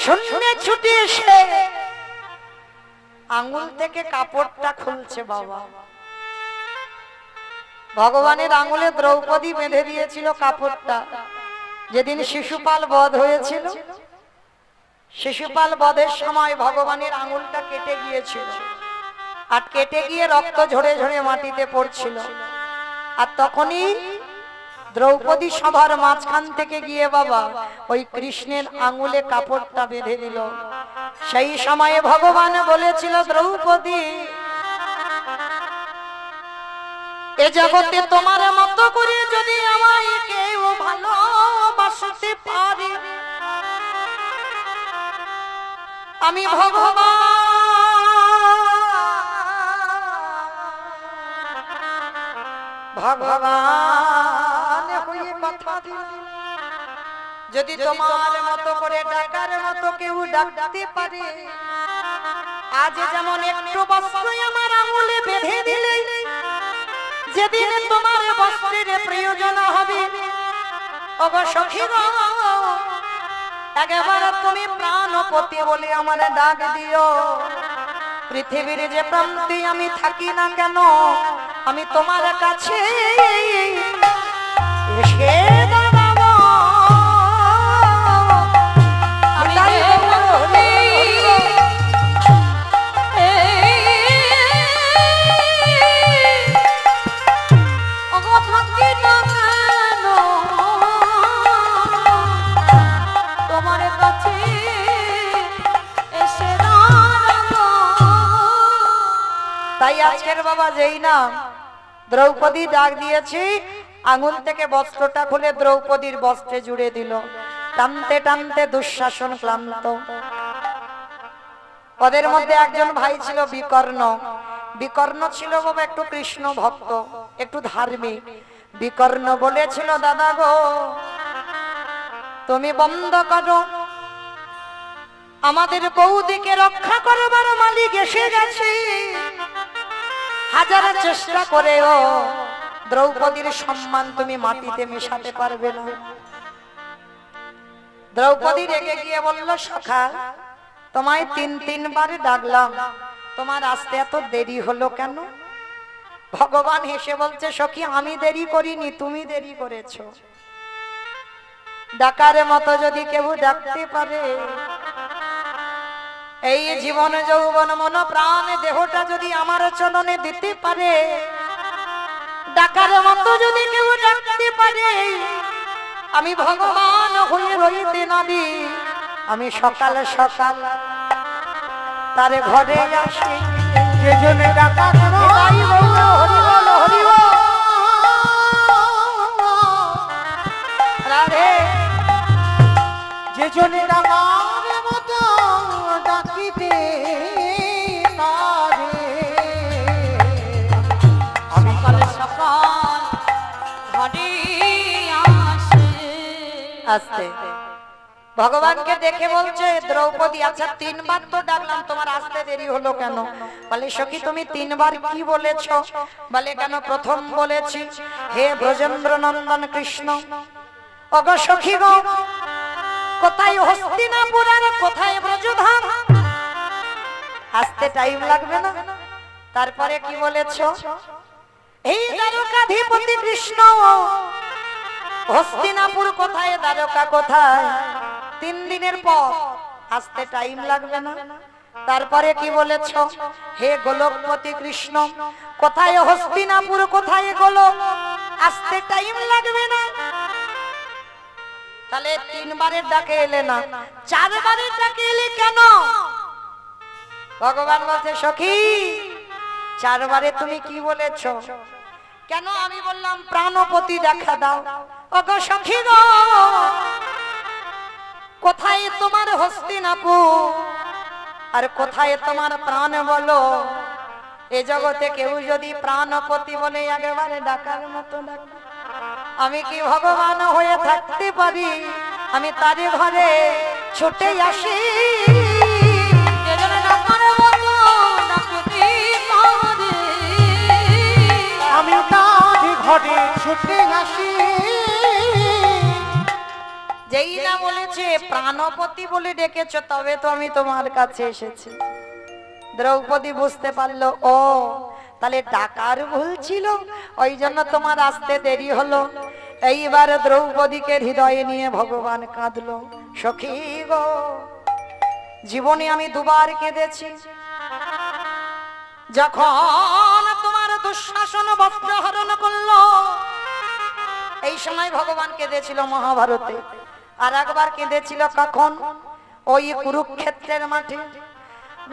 শূন্যে ছুটে এসে আঙ্গুল থেকে কাপড়টা খুলছে বাবা। ভগবানের আঙ্গুলে দ্রৌপদী বেঁধে দিয়েছিল কাপড়টা। যেদিন শিশুপাল বধ হয়েছিল, শিশুপাল বধের সময় ভগবানের আঙ্গুলটা কেটে গিয়েছিল, আর কেটে গিয়ে রক্ত ঝরে ঝরে মাটিতে পড়ছিল। আর তখনই দ্রৌপদী সভার মাঝখান থেকে গিয়ে বাবা ওই কৃষ্ণের আঙ্গুলে কাপড়টা বেঁধে দিল। সেই সময়ে ভগবান বলেছিল, দ্রৌপদী এ জগতে তোমার মতো করে যদি আমায় কেউ ভালোবাসতে পারে, আমি ভগবান ভগবান হয়ে কথা দিলাম, যদি তোমার মতো করে ডাকার মতো কেউ ডাকতে পারে, আজ যেমন একটু বস্ত্র আমার আঙুলে বেঁধে দিলে, যেদিন তোমার বস্ত্রের প্রয়োজন হবে, ওগো সখী গো, একবার তুমি প্রাণপতি বলে আমার ডাক দিও। পৃথিবীর যে প্রান্তে আমি থাকি না কেন, আমি তোমার কাছে এসে দাঁড়াবো। আমি তাই বলবো, হরি বল। তোমার কাছে এসে দাঁড়াবো। তাই আজকের বাবা যেই না দ্রৌপদী ডাক দিয়েছি, আঙুল থেকে বস্ত্রটা খুলে দ্রৌপদীর বস্ত্রে জুড়ে দিল। টানতে টানতে দুঃশাসন ক্লান্ত। ওদের মধ্যে একজন ভাই ছিল বিকর্ণ। বিকর্ণ ছিল বাবা একটু কৃষ্ণ ভক্ত, একটু ধার্মিক। বিকর্ণ বলেছিল, দাদা গো তুমি বন্ধ করো, আমাদের বৌদিকে রক্ষা করবার মালিক এসে গেছে। হাজার চেষ্টা করেও দ্রৌপদীর সম্মান তুমি মাটিতে মেশাতে পারবে না। দ্রৌপদী রেগে গিয়ে বলল, সখা তোমায় তিনবার ডাকলাম, তোমার আসতে এত দেরি হলো কেন? ভগবান হেসে বলছে, সখী আমি দেরি করিনি, তুমি দেরি করেছো। ডাকার মতো যদি কেউ ডাকতে পারে, এই জীবন যৌবন মন প্রাণ দেহটা যদি আমার চরণে দিতে পারে, ডাকার মতো যদি কেউ ডাকতে পারে, আমি ভগবান হয়ে রইতে না দি, আমি সকাল সকাল তার ঘরে আসি। যে জনে ডাকা করো, তাই বলল, হরি বল, হরি বল। রাধে যে জনে ডাকার মতো ডাকিতে পারে, আমি সকাল সকাল ঘরে আসে। আসতে ভগবানকে দেখে বলছে দ্রৌপদী, আচ্ছা তিনবার তো ডাকলাম, তোমার আসতে দেরি হলো কেন? বলে সখী তুমি তিনবার কি বলেছো? বলে কেন প্রথম বলেছি হে ব্রজেন্দ্র নন্দন কৃষ্ণ। ওগো সখী গো, কোথায় হস্তিনাপুর আর কোথায় ব্রজধাম? আসতে টাইম লাগবে না? তারপরে কি বলেছো? এই দ্বারকাধিপতি কৃষ্ণ, হস্তিনাপুর কোথায়, দ্বারকা কোথায়? 3 দিনের পর, আসতে টাইম লাগবে না? তারপরে কি বলেছ? হে গোলকপতি কৃষ্ণ, কোথায় হস্তিনাপুর, কোথায় গোলক? আসতে টাইম লাগবে না। তাহলে 3 বারের ডাকে এলে না, 4 বারের ডাকে এলে কেন? ভগবান বলছে সখী 4 বারে তুমি কি বলেছ? কেন? আমি বললাম প্রাণপতি দেখা দাও। ওগো সখী গো, কোথায় তোমার হস্তিনাপুর আর কোথায় তোমার প্রাণ বলো? এ জগতে কেউ যদি প্রাণপতি বলে একেবারে ডাকার মতো ডাকে। আমি কি ভগবান হয়ে থাকতে পারি? আমি তার ঘরে ছুটে আসি। আমি তার ঘরে ছুটে আসি। যেই না বলেছে প্রাণপতি বলে ডেকেছ, তবে তো আমি তোমার কাছে এসেছি। দ্রৌপদী বুঝতে পারলো, ও তাহলে ডাকার ভুল ছিল, ওই জন্য তোমার আসতে দেরি হলো। এইবার দ্রৌপদীকে হৃদয়ে নিয়ে ভগবান কাঁদলো। সখী গো, জীবনে আমি 2 বার কেঁদেছি। যখন তোমার দুঃশাসন বস্ত্র হরণ করলো, এই সময় ভগবান কেঁদেছিল মহাভারতে। আর একবার কেঁদেছিল কখন? ওই কুরুক্ষেত্রের মাঠে।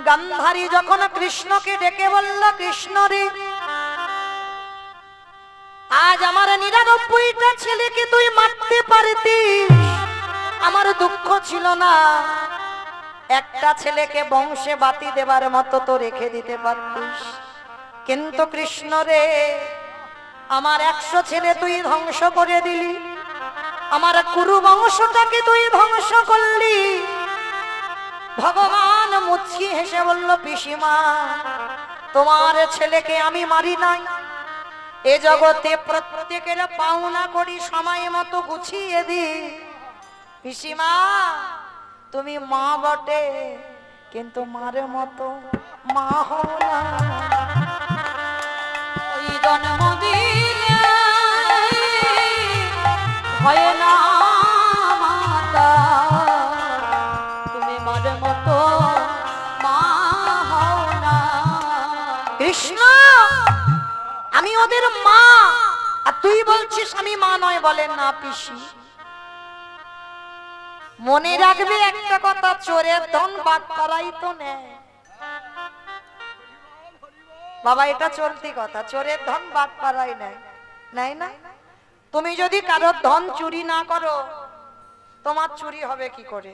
গান্ধারী যখন কৃষ্ণকে ডেকে বলল, কৃষ্ণ রে, আজ আমার 99টা ছেলেকে তুই মারতে পারতিস, আমার দুঃখ ছিল না। একটা ছেলেকে বংশে বাতি দেবার মতো তো রেখে দিতে পারতিস। কিন্তু কৃষ্ণ রে, আমার 100 ছেলে তুই ধ্বংস করে দিলি, আমার কুরু বংশটাকে তুই ধ্বংস করলি। ভগবান মুচকি হেসে বলল, পিসিমা, তোমার ছেলেকে আমি মারি নাই। এ জগতে প্রত্যেকের পাওনা করি সময় মতো গুছিয়ে দি। পিসিমা, তুমি মা বটে, কিন্তু মার মতো মা হও না। ওই জন্ম দিলে হয় না মাতা, তুমি মার মতো মা হও না। কৃষ্ণ, আমি ওদের মা, আর তুই বলছিস আমি মা নয়? বলেন না পিসি। মনে রাখবে একটা কথা, চোরের ধন বাটপাড়াই তো নেয়। বাবা, এটা চলতি কথা, চোরের ধন বাটপাড়াই নেয়, নেয় না? তুমি যদি কারোর ধন চুরি না করো, তোমার চুরি হবে কি করে?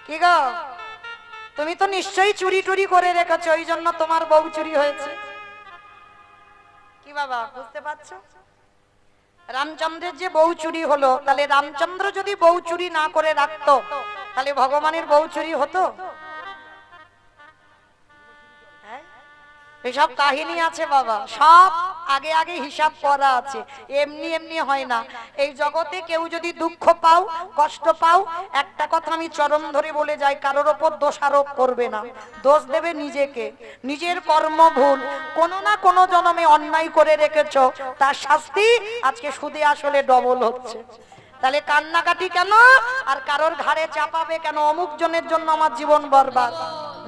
কি গো, তুমি তো নিশ্চয়ই চুরি টুরি করে রেখেছো, ওই জন্য তোমার বউ চুরি হয়েছে। কি বাবা, বুঝতে পারছো? রামচন্দ্রের যে বউ চুরি হলো, তাহলে রামচন্দ্র যদি বউ চুরি না করে রাখতো, তাহলে ভগবানের বউ চুরি হতো? এসব কাহিনী আছে বাবা, সব আগে আগে হিসাব করা আছে, এমনি এমনি হয় না। এই জগতে কেউ যদি দুঃখ পাও, কষ্ট পাও, একটা কথা আমি চরম ধরে বলে যাই, কারোর ওপর দোষারোপ করবে না। দোষ দেবে নিজেকে, নিজের কর্ম ভুল। কোনো না কোনো জন্মে অন্যায় করে রেখেছো, তার শাস্তি আজকে সুদে আসলে ডবল হচ্ছে। তাহলে কান্নাকাটি কেন? আর কারোর ঘাড়ে চাপাবে কেন অমুক জনের জন্য আমার জীবন বরবাদ?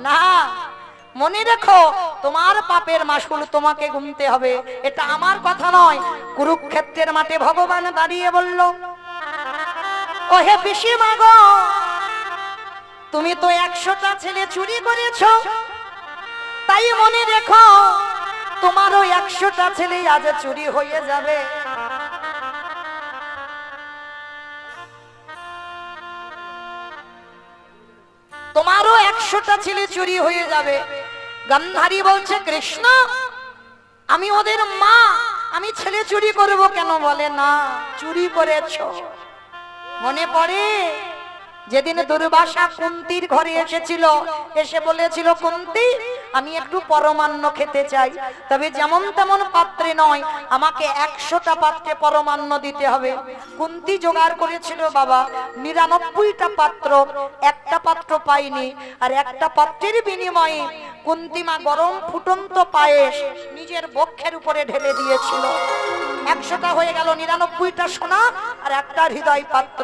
না, মনে রেখো, তোমার পাপের মাসুল তোমাকে গুনতে হবে। এটা আমার কথা নয়। কুরুক্ষেত্রের মাঠে ভগবান দাঁড়িয়ে বলল, ও হে পিসিমা গো, তুমি তো 100টা ছেলে চুরি করেছো, তাই মনে রেখো তোমারও 100টা ছেলে আজ চুরি হয়ে যাবে। তোমারও 100টা ছেলে চুরি হয়ে যাবে। গান্ধারী বলছে, কৃষ্ণ, আমি ওদের মা, আমি ছেলে চুরি করব কেন? বলে না, চুরি করেছো। মনে পড়ে যেদিন দুর্বাসা কুন্তির ঘরে এসেছিল, এসে বলেছিল, কুন্তি, আমি একটু পরমান্ন খেতে চাই, তবে যেমন তেমন পাত্রে নয়, আমাকে 100টা পাত্রে পরমান্ন দিতে হবে। কুন্তি জোগাড় করেছিল বাবা 99টা পাত্র, একটা পাত্র পাইনি। আর একটা পাত্রের বিনিময়ে কুন্তিমা গরম ফুটন্ত পায়েস নিজের বক্ষের উপরে ঢেলে দিয়েছিল। 100টা হয়ে গেল, 99টা সোনা আর একটা হৃদয় পাত্র।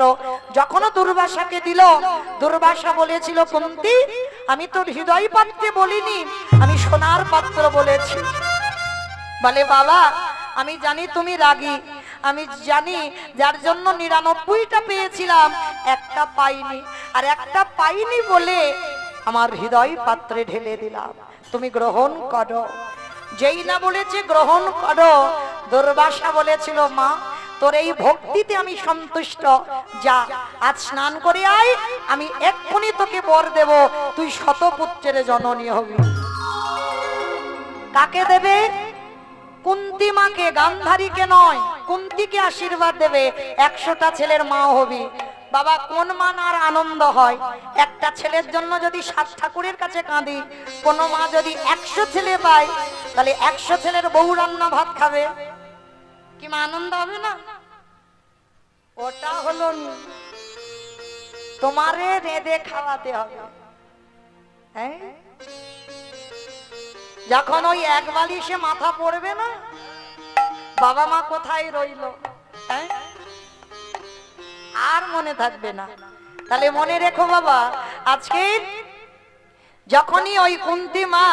যখন দুর্বাসাকে দিল, দুর্বাসা বলেছিল, কুন্তি, আমি তোর হৃদয় পাত্রে বলিনি, আমি সোনার পাত্র বলেছি। বলে বাবা আমি জানি তুমি রাগী, আমি জানি যার জন্য 99টা পেয়েছিলাম একটা পাইনি, আর একটা পাইনি বলে আমার হৃদয় পাত্রে ঢেলে দিলাম, তুমি গ্রহণ করো। যেই না বলেছে গ্রহণ করো, দুর্বাসা বলেছিল মা তোর এই ভক্তিতে আমি সন্তুষ্ট, যা আজ স্নান করে আয়, আমি এক্ষুনি তোকে বর দেব, তুই শতপুত্রের জননী হবি। কাকে দেবে? কুন্তী মাকে, গান্ধারীকে নয়, কুন্তীকে আশীর্বাদ দেবে, 100টা ছেলের মা হবি। বাবা কোন মান আর আনন্দ হয়? একটা ছেলের জন্য যদি 7 ঠাকুরের কাছে কাঁদি, কোন মা যদি 100 ছেলে পায়, তাহলে 100 ছেলের বউ রান্না ভাত খাবে, কি মা আনন্দ হবে না? ওটা হলো তোমারে রেঁধে খাওয়াতে হবে। হ্যাঁ, যখন ওই এক বালিশে মাথা পড়বে না, বাবা মা কোথায় রইল, হ্যাঁ, আর মনে থাকবে না। তাহলে মনে রেখো বাবা, আজকে যখনই ওই কুন্তী মা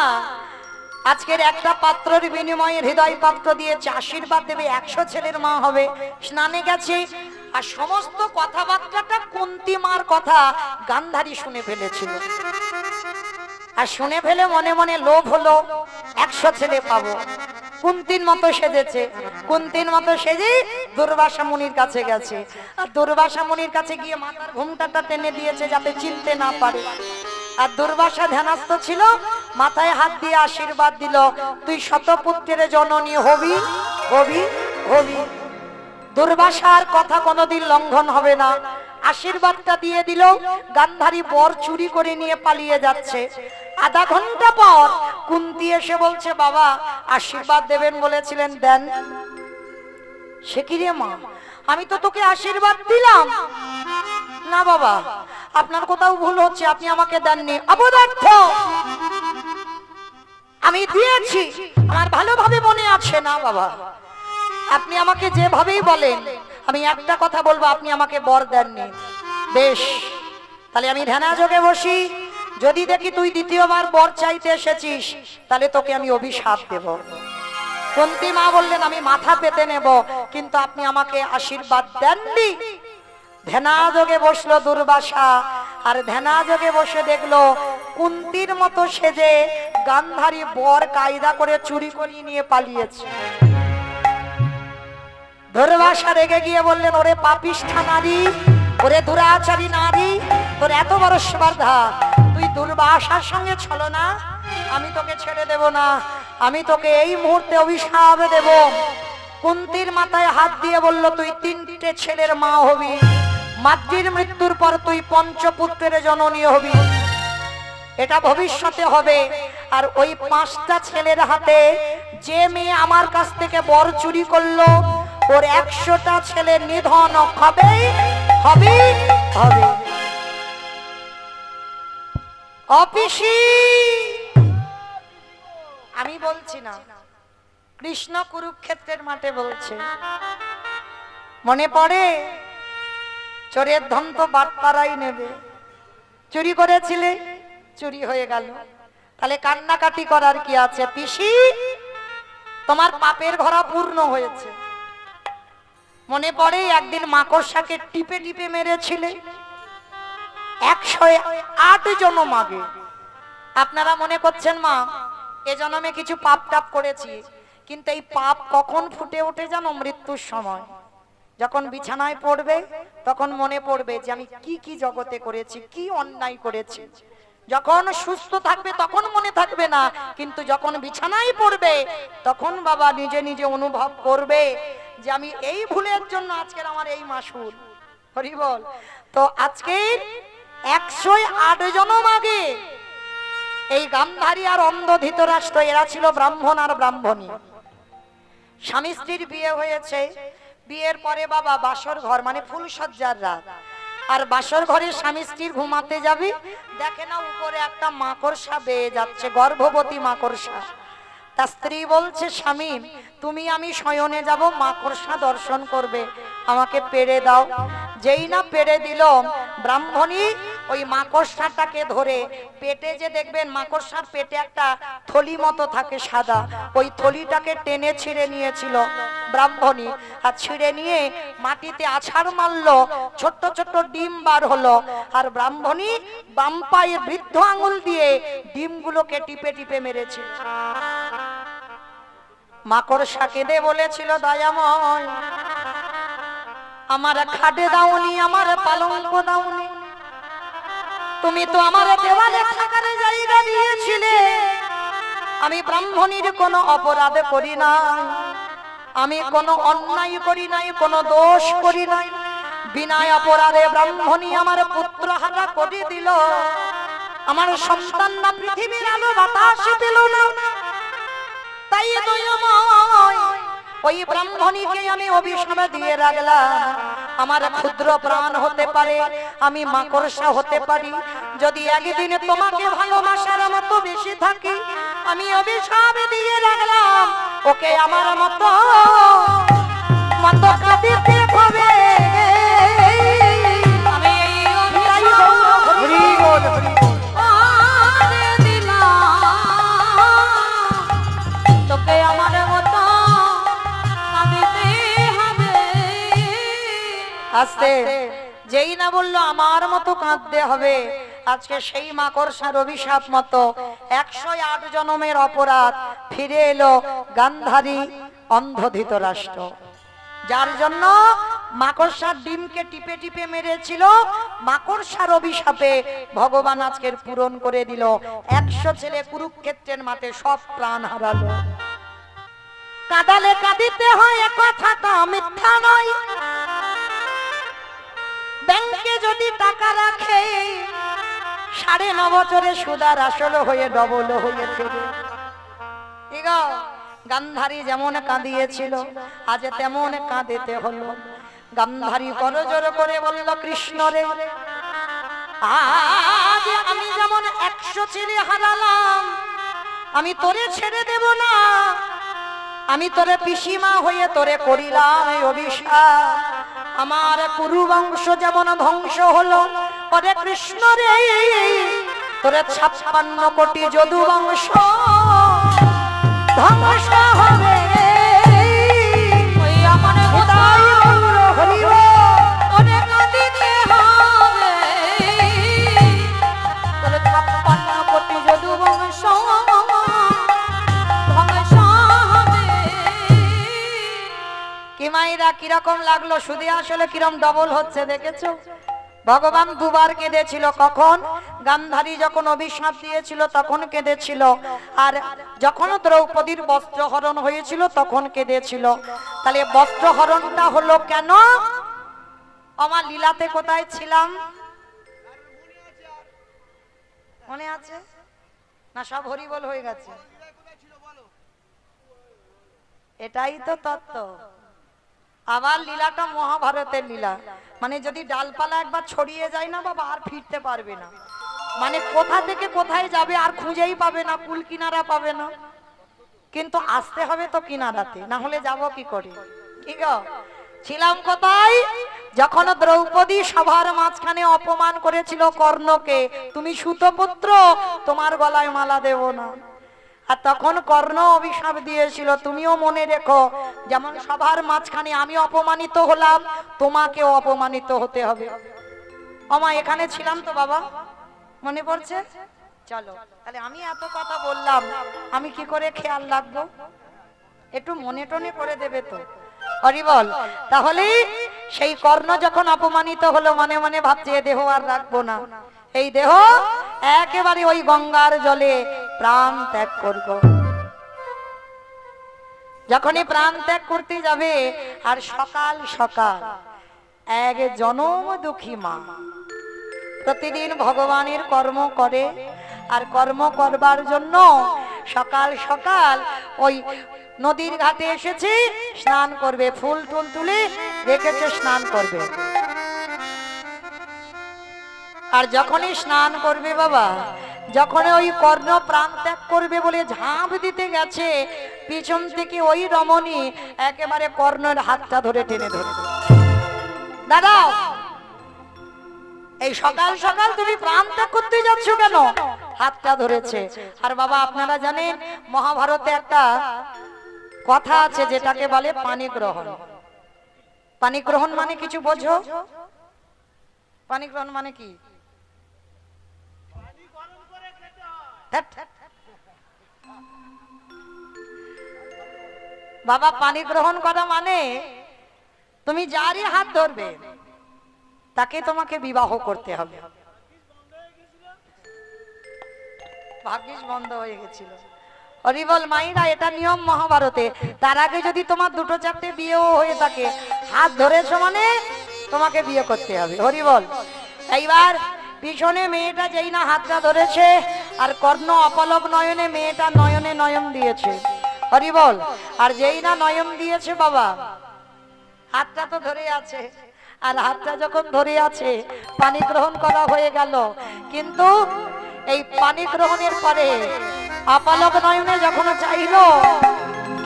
আজকের একটা পাত্রের বিনিময়ে হৃদয় পাত্র দিয়েছে, আশীর্বাদ দেবে, 100 ছেলের মা হবে, স্নানে গেছে, আর সমস্ত কথাবার্তাটা কুন্তী মার কথা গান্ধারী শুনে ফেলেছিল। আর শুনে ফেলে মনে মনে লোভ হলো, 100 ছেলে পাবো। কুন্তীর মতো সেজেছে, কুন্তীর মতো সেজে দুর্বাসা মুনির কাছে গেছে, আর দুর্বাসা মুনির কাছে গিয়ে মাথার ঘুমটাটা টেনে দিয়েছে যাতে চিনতে না পারে। আর দুর্বাসা ধ্যানস্থ ছিল, মাথায় হাত দিয়ে আশীর্বাদ দিল, তুই শতপুত্রের জননী হবি হবি হবি। দুর্বাসার কথা কোনোদিন লঙ্ঘন হবে না, আশীর্বাদটা দিয়ে দিল। গান্ধারী বর চুরি করে নিয়ে পালিয়ে যাচ্ছে। আধা ঘন্টা পর কুন্তী এসে বলছে বাবা আশীর্বাদ দেবেন বলেছিলেন, দেন। সে কি রে মা, আমি তো তোকে আশীর্বাদ দিলাম। না বাবা আপনার কোথাও ভুল হচ্ছে, আপনি আমাকে দেননি। অপদার্থ, আমি দিয়েছি, আমার ভালোভাবে মনে আছে। না বাবা, আপনি আমাকে যেভাবেই বলেন, আমি একটা কথা বলবো, আপনি আমাকে বর দেননি। বেশ, তাহলে আমি ধ্যানাযোগে বসি, যদি দেখি তুই দ্বিতীয়বার বর চাইতে এসেছিস, তাহলে তোকে আমি অভিশাপ দেব। কুন্তী মা বললেন আমি মাথা পেতে নেব, কিন্তু আপনি আমাকে আশীর্বাদ দেননি। ধ্যানাযোগে বসলো দুর্বাসা, আর ধ্যানাযোগে বসে দেখলো কুন্তীর মতো সেজে গান্ধারী বর কায়দা করে চুরি করিয়ে নিয়ে পালিয়েছে। দুর্বাসা রেগে গিয়ে বললেন, ওরে পাপিষ্ঠা নারী, ওরে দুরাচারী নারী, তোর এত বড় স্পর্ধা, তুই দুর্বাসার সঙ্গে ছলনা, আমি তোকে ছেড়ে দেব না, আমি তোকে এই মুহূর্তে অভিশাপ দেব। কুন্তীর মাথায় হাত দিয়ে বলল, তুই 3টে ছেলের মা হবি, মাতৃর মৃত্যুর পর তুই পঞ্চপুত্রের জননী হবি, এটা ভবিষ্যতে হবে। আর ওই 5টা ছেলের হাতে যে মেয়ে আমার কাছ থেকে বর চুরি করলো, ওর 100টা ছেলে নিধন হবে হবে হবে। অপিসি আমি বলছি না, কৃষ্ণ কুরুক্ষেত্রের মাঠে বলছে। মনে পড়ে চোরের ধন তো বাটপাড়াই নেবে, চুরি করেছিলে, চুরি হয়ে গেল, তাহলে কান্নাকাটি করার কি আছে? পিসি তোমার পাপের ঘরা পূর্ণ হয়েছে। মনে পড়ে একদিন মাকড়সাকে টিপে টিপে মেরেছিলে, 108 জনম আগে। আপনারা মনে করছেন মা এ জন্মে কিছু পাপ টাপ করেছি, কিন্তু এই পাপ কখন ফুটে ওঠে জানো? মৃত্যুর সময়, যখন বিছানায় পড়বে তখন মনে পড়বে যে আমি কি কি জগতে করেছি, কি অন্যায় করেছি। যখন সুস্থ থাকবে তখন মনে থাকবে না, কিন্তু যখন বিছানায় পড়বে তখন বাবা নিজে নিজে অনুভব করবে যে আমি এই ভুলের জন্য আজকের আমার এই মাসুল। হরি বল। তো আজকে 108 জনম আগে এই গান্ধারী আর অন্ধ ধৃতরাষ্ট্র, এরা ছিল ব্রাহ্মণ আর ব্রাহ্মণী। স্বামী স্ত্রীর বিয়ে হয়েছে, বিয়ের পরে বাবা বাসর ঘর মানে ফুলসজ্জার রাত, আর বাসর ঘরে স্বামী স্ত্রীর ঘুমাতে যাবে, দেখে না উপরে একটা মাকড়সা বেয়ে যাচ্ছে, গর্ভবতী মাকড়সা। তার স্ত্রী বলছে, স্বামী তুমি আমি শয়নে যাব, মাকড়সা দর্শন করবে, আমাকে পেড়ে দাও। যেই না পেড়ে দিল, ব্রাহ্মণী ওই মাকড়সাটাকে ধরে পেটে যে দেখবেন মাকড়সার পেটে একটা থলি মতো থাকে সাদা, ওই থলিটাকে টেনে ছিঁড়ে নিয়েছিল ব্রাহ্মণী। আর ছিঁড়ে নিয়ে মাটিতে আছাড় মারলো, ছোট্ট ছোট্ট ডিম বার হলো। আর ব্রাহ্মণী বাম পায়ের বৃদ্ধ আঙুল দিয়ে ডিমগুলোকে টিপে টিপে মেরেছিল। মাকড়সা কেঁদে বলেছিল, দয়াময়, আমার খাটে দাওনি, আমার পালঙ্ক দাওনি, তুমি তো আমার দেওয়ালে থাকার জায়গা দিয়েছিলে। আমি ব্রাহ্মণীর কোনো অপরাধ করি নাই, আমি কোনো অন্যায় করি নাই, কোনো দোষ করি নাই। বিনা অপরাধে ব্রাহ্মণী আমার পুত্র হারা করে দিল। আমার সন্তানরা পৃথিবীর আলো বাতাস পেল না। তাই দয়াময়, ওই ব্রাহ্মণীকে আমি অভিশাপ দিয়ে রাখলাম। আমার ক্ষুদ্র প্রাণ হতে পারে, আমি মাকড়সা হতে পারি। যদি একদিন তোমাকে ভালোবাসার মতো বেশি থাকি, আমি অভিশাপ দিয়ে রাখলাম, ওকে আমার মতো মতো কাঁদিতে হবে। আমি এই অভিশাপ হরি বল, হরি বল। আরে দিলাম, তোকে আমার মতো কাঁদিতে হবে। আস্তে যেই না বললো আমার মতো কাঁদতে হবে, আজকে সেই মাকড়সার অভিশাপ মতো 108 জন্মের অপরাধ ফিরে এলো গান্ধারী অন্ধ ধৃতরাষ্ট্র, যার জন্য মাকড়সার ডিমকে টিপে টিপে মেরেছিল। মাকড়সার অভিশাপে ভগবান আজকের পূরণ করে দিল। 100 ছেলে কুরুক্ষেত্রের মাঠে সব প্রাণ হারালো। কাঁদালে কাঁদিতে হয়, কথাটা মিথ্যা নয়। ব্যাংকে যদি টাকা রাখে, 9.5 বছরে সুদার আসল হয়ে ডবল হয়ে ফেরে। ঠিক আছে, গান্ধারী যেমন কাঁদিয়েছিল, আজ তেমন কাঁদিতে হলো। গান্ধারী করজোর করে বলল, কৃষ্ণ রে, আজ আমি যেমন 100 ছেলে হারালাম, আমি তোরে ছেড়ে দেব না। আমি তোরে পিসিমা হয়ে তোরে করিলাম এই অভিশাপ। আমার কুরু বংশ যেমন ধ্বংস হলো, ওরে কৃষ্ণ রে, তোরে 56 কোটি যদু বংশ ধ্বংস হবে। ওই আমার হৃদয় গৌর হরি বল। ওরে কাঁদিতে হবে, তোর 56 কোটি যদু বংশ ধ্বংস হবে। কি মাইরা কিরকম লাগলো? শুধু আসলে কিরম ডবল হচ্ছে দেখেছো? ভগবান দুবার কেঁদেছিল। কখন? গান্ধারী যখন অভিশাপ দিয়েছিল তখন কেঁদেছিল, আর যখন দ্রৌপদীর বস্ত্রহরণ হয়েছিল তখন কেঁদেছিল। তাহলে বস্ত্রহরণটা হলো কেন? আমার লীলাতে কোথায় ছিলাম মনে আছে না? সব হরিবল হয়ে গেছে। এটাই তো তত্ত্ব। আবার লীলাটা মহাভারতের লীলা। মানে যদি ডালপালা একবার ছড়িয়ে যায় না বাবা, আর ফিরতে পারবে না। মানে কোথা থেকে কোথায় যাবে আর খুঁজেই পাবে না, কুল কিনারা পাবে না। কিন্তু আসতে হবে তো কিনারাতে, না হলে যাব কি করে? ঠিক আছে, ছিলাম কোথায়? যখন দ্রৌপদী সভার মাঝখানে অপমান করেছিল কর্ণকে, তুমি সুতপুত্র, তোমার গলায় মালা দেব না। আর তখন কর্ণ অভিশাপ দিয়েছিল, তুমিও মনে রেখো, যেমন সবার মাঝখানে আমি অপমানিত হলাম, তোমাকেও অপমানিত হতে হবে। আমা এখানে ছিলাম তো বাবা, মনে পড়ছে? চলো তাহলে আমি এত কথা বললাম, আমি কি করে খেয়াল রাখবো? একটু মনে টনে করে দেবে তো। হরি বল। তাহলে সেই কর্ণ যখন অপমানিত হলো, মনে মনে ভাবছে এ দেহ আর রাখবো না, এই দেহ একেবারে ওই গঙ্গার জলে প্রাণ ত্যাগ করব। যখনই প্রাণ ত্যাগ করতে যাবে, আর সকাল সকাল এক জনম দুঃখী মা প্রতিদিন ভগবানের কর্ম করে, আর কর্ম করবার জন্য সকাল সকাল ওই নদীর ঘাটে এসেছে, স্নান করবে, ফুল টুল তুলে রেখেছে, স্নান করবে। আর যখনই স্নান করবে বাবা, যখন ওই কর্ণ প্রাণ ত্যাগ করবে বলে ঝাঁপ দিতে গেছে, পিছন থেকে ওই রমণী একেবারে কর্ণের হাতটা ধরে টেনে ধরে, দাঁড়াও, এই সকাল সকাল তুমি প্রাণ ত্যাগ করতে যাচ্ছ কেন? হাতটা ধরেছে। আর বাবা আপনারা জানেন মহাভারতে একটা কথা আছে যেটাকে বলে পানি গ্রহণ। পানি গ্রহণ মানে কিছু বোঝো? পানি গ্রহণ মানে কি? ধ্যাৎ। বাবা পানি গ্রহণ করা মানে তুমি যারই হাত ধরবে তাকে তোমাকে বিবাহ করতে হবে। ভাগ্যিস বন্ধ হয়ে গেছিল। হরিবল মাইরা, এটা নিয়ম মহাভারতে। তার আগে যদি তোমার দুটো চারটে বিয়েও হয়ে থাকে, হাত ধরেছো মানে তোমাকে বিয়ে করতে হবে। হরিবল। এইবার পিছনে মেয়েটা যেই না হাতটা ধরেছে, আর কর্ণ অপলক নয়নে মেয়েটা নয়নে নয়ন দিয়েছে। হরিবল। আর যেই না নয়ন দিয়েছে বাবা, হাতটা তো ধরে আছে। আর হাতটা যখন ধরে আছে, পানি গ্রহণ করা হয়ে গেল। কিন্তু এই পানি গ্রহণের পরে অপলক নয়নে যখন চাইল,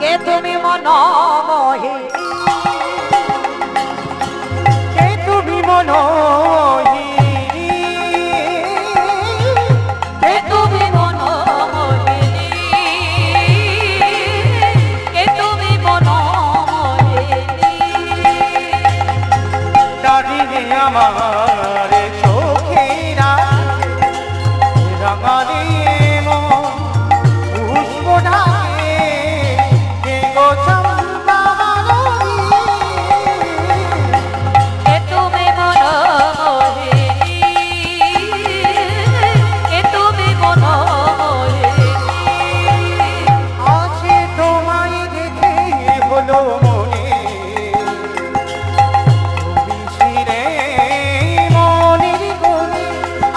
কে তুমি মনমোহে, কে তুমি মনোহিনী, কে তুমি মনোমোহিনী, কে তুমি মনোমোহিনী, দাঁড়িয়ে আমার চোখেরা রাঙালি মন পুষ্প ঢাকে, কে গো চম্পা কে তুমি মনোমোহিনী, কে তুমি মনোমোহিনী, আছে তোমায় দেখে হলো মনে, তুমি ছিলে মনের কোণে,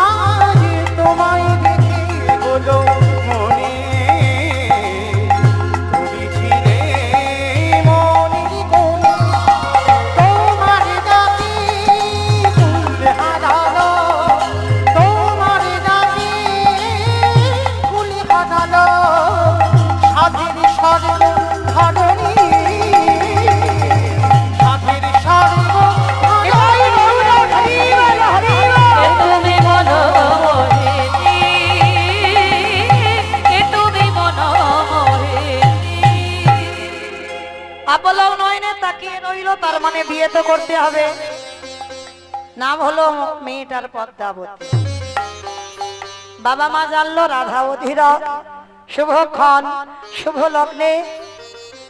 আজ তোমায় দেখে হলো মনে, তুমি ছিলে মনের কোণে, তোমার ডাকে ফুল হারালো, তোমার ডাকে ফুল হারালো, সাধের স্বর্গ ধরণী, সাধের স্বর্গ কে তুমি মনোমোহিনী, কে তুমি মনোমোহিনী। অপলক নয়নে তাকিয়ে রইল, তার মানে বিয়ে তো করতে হবে। নাম হলো মেয়েটার পদ্মাবতী। বাবা মা জানলো রাধা অধীর, শুভক্ষণ শুভ লগ্নে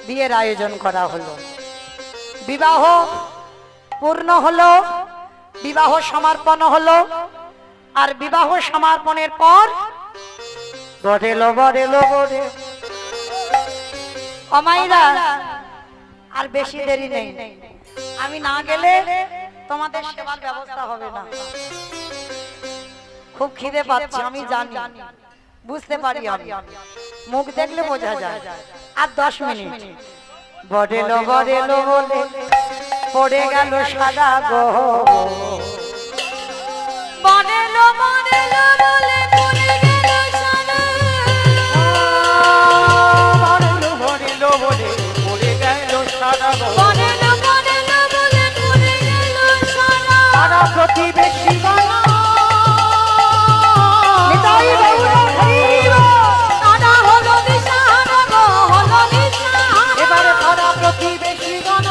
বিয়ের আয়োজন করা হলো। বিবাহ পূর্ণ হলো, বিবাহ সমাপন হলো। আর বিবাহ সমাপনের পর বরেলো বরেলো বরে অমাইরা, আর বেশি দেরি নেই। আমি না গেলে তোমাদের সেবার ব্যবস্থা হবে না। খুব খিদে পাচ্ছে, আমি জানি, বুঝতে পারি, আমি মুখ দেখলে বোঝা যায়। আর 10 মিনিট। বরেলো বরেলো বলে পড়ে গেল সাদা গো, বনেলো বনেলো বলে পড়ে গেল সারা, ভরিল ভরিল বলে পড়ে গেল সারা গো, বনেলো বনেলো বলে পড়ে গেল সারা, সারা প্রতিবেশী গণ নিতাই গৌর হরিব। সারা হলো দিশাহারা গো, হলো দিশাহারা, এবারে সারা প্রতিবেশী গণ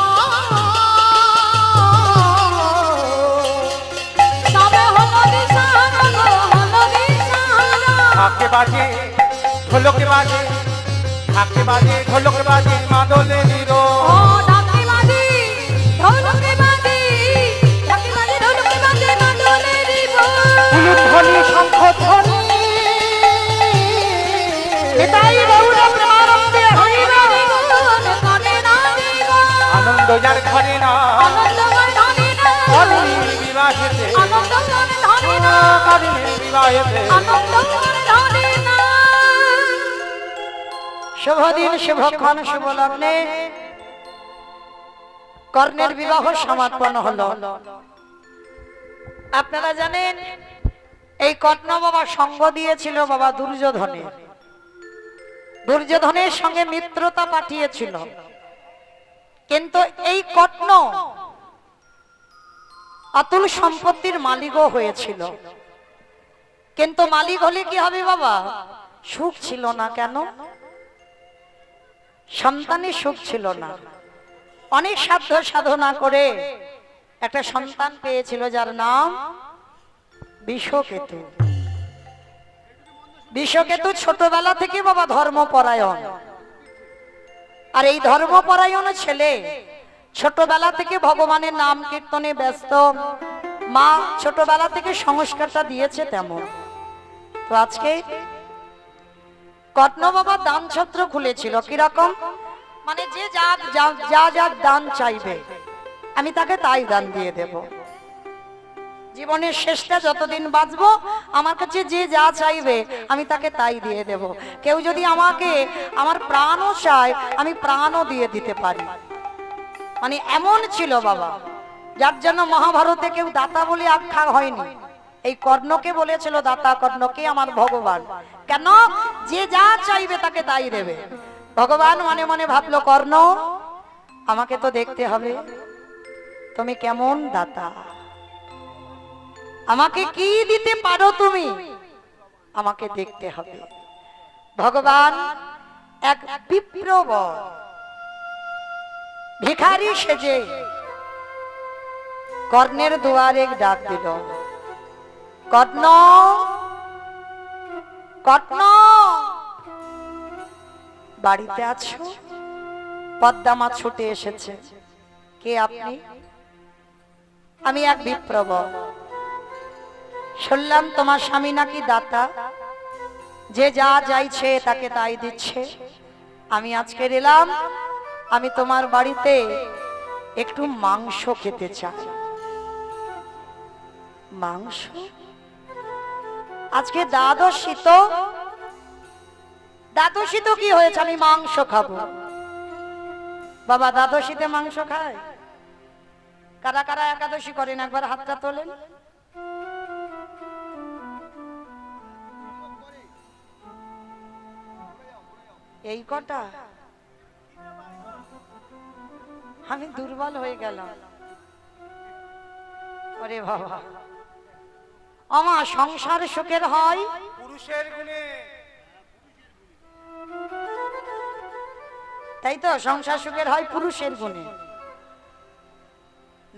সবে হলো দিশাহারা গো, হলো দিশাহারা। ঢাকে বাজে ঢোলকে বাজে, ঢাকে বাজে ঢোলকে বাজে, মাদলে নিরো ও ঢাকি বাজি, ঢোলকি বাজি, ঢাকি বাজি, ঢোলকি বাজি, মাদলে দিব। ধ্বনি শঙ্খ ধ্বনি, নিতাই গৌর প্রেমানন্দে হরিব। আনন্দ যার ঘরে না, করিনীর বিবাহেতে, করিনীর বিবাহেতে, শুভ দিন শুভক্ষণ শুভ লগ্নে কর্ণের বিবাহ সমাপন হলো। আপনারা জানেন এই কর্ণ বাবা সঙ্গ দিয়েছিল বাবা দুর্যোধনের। দুর্যোধনের সঙ্গে মিত্রতা পাঠিয়েছিল, কিন্তু এই কর্ণ অতুল সম্পত্তির মালিকও হয়েছিল, কিন্তু মালিক হলে কি হবে বাবা? সুখ ছিল না। কেন? সন্তানের সুখ ছিল না। অনেক সাধ্য সাধনা করে একটা সন্তান পেয়েছিল, যার নাম বিষকেতু। বিষকেতু ছোটবেলা থেকে বাবা ধর্মপরায়ণ, আর এই ধর্মপরায়ণ ছেলে ছোটবেলা থেকে ভগবানের নাম কীর্তনে ব্যস্ত। মা ছোটবেলা থেকে সংস্কারটা দিয়েছে তেমন। তো আজকে কর্ণ বাবা দান ছত্র খুলেছিল। কিরকম? মানে যে যা যা যা দান চাইবে আমি তাকে তাই দান দিয়ে দেব। জীবনের শেষটা যতদিন বাঁচবো আমার কাছে যে যা চাইবে আমি তাকে তাই দিয়ে দেব। কেউ যদি আমাকে আমার প্রাণও চায় আমি প্রাণও দিয়ে দিতে পারি। মানে এমন ছিল বাবা, যার জন্য মহাভারতে কেউ দাতা বলে আখ্যা হয়নি। এই কর্ণকে বলেছিল দাতা। কর্ণকে আমার ভগবান। কেন? যে যা চাইবে তাকে তাই দেবে। ভগবান মনে মনে ভাবলো, কর্ণ আমাকে তো দেখতে হবে তুমি কেমন দাতা, আমাকে কি দিতে পারো তুমি, আমাকে দেখতে হবে। ভগবান এক বিপ্র বর ভিখারি সেজে কর্ণের দুয়ারে ডাক দিল, কর্ণ, কর্ণ বাড়িতে আছো? পদ্মা ছুটে এসেছে। কে আপনি? আমি এক বিপ্রব। শুনলাম তোমার স্বামী নাকি দাতা, যে যা চাইছে তাকে তাই দিচ্ছে। আমি আজকে এলাম, আমি তোমার বাড়িতে একটু মাংস খেতে চাই। মাংস? আজকে দ্বাদশী তো, দ্বাদশী তো কি হয়েছে, আমি মাংস খাবো। বাবা দ্বাদশীতে মাংস খায়? কারা কারা একাদশী করেন একবার হাতটা তোলেন। এই কটা? আমি দুর্বল হয়ে গেলাম। ওরে বাবা, আমার সংসার সুখের হয় পুরুষের গুণে। তাই তো, সংসার সুখের হয় পুরুষের গুণে।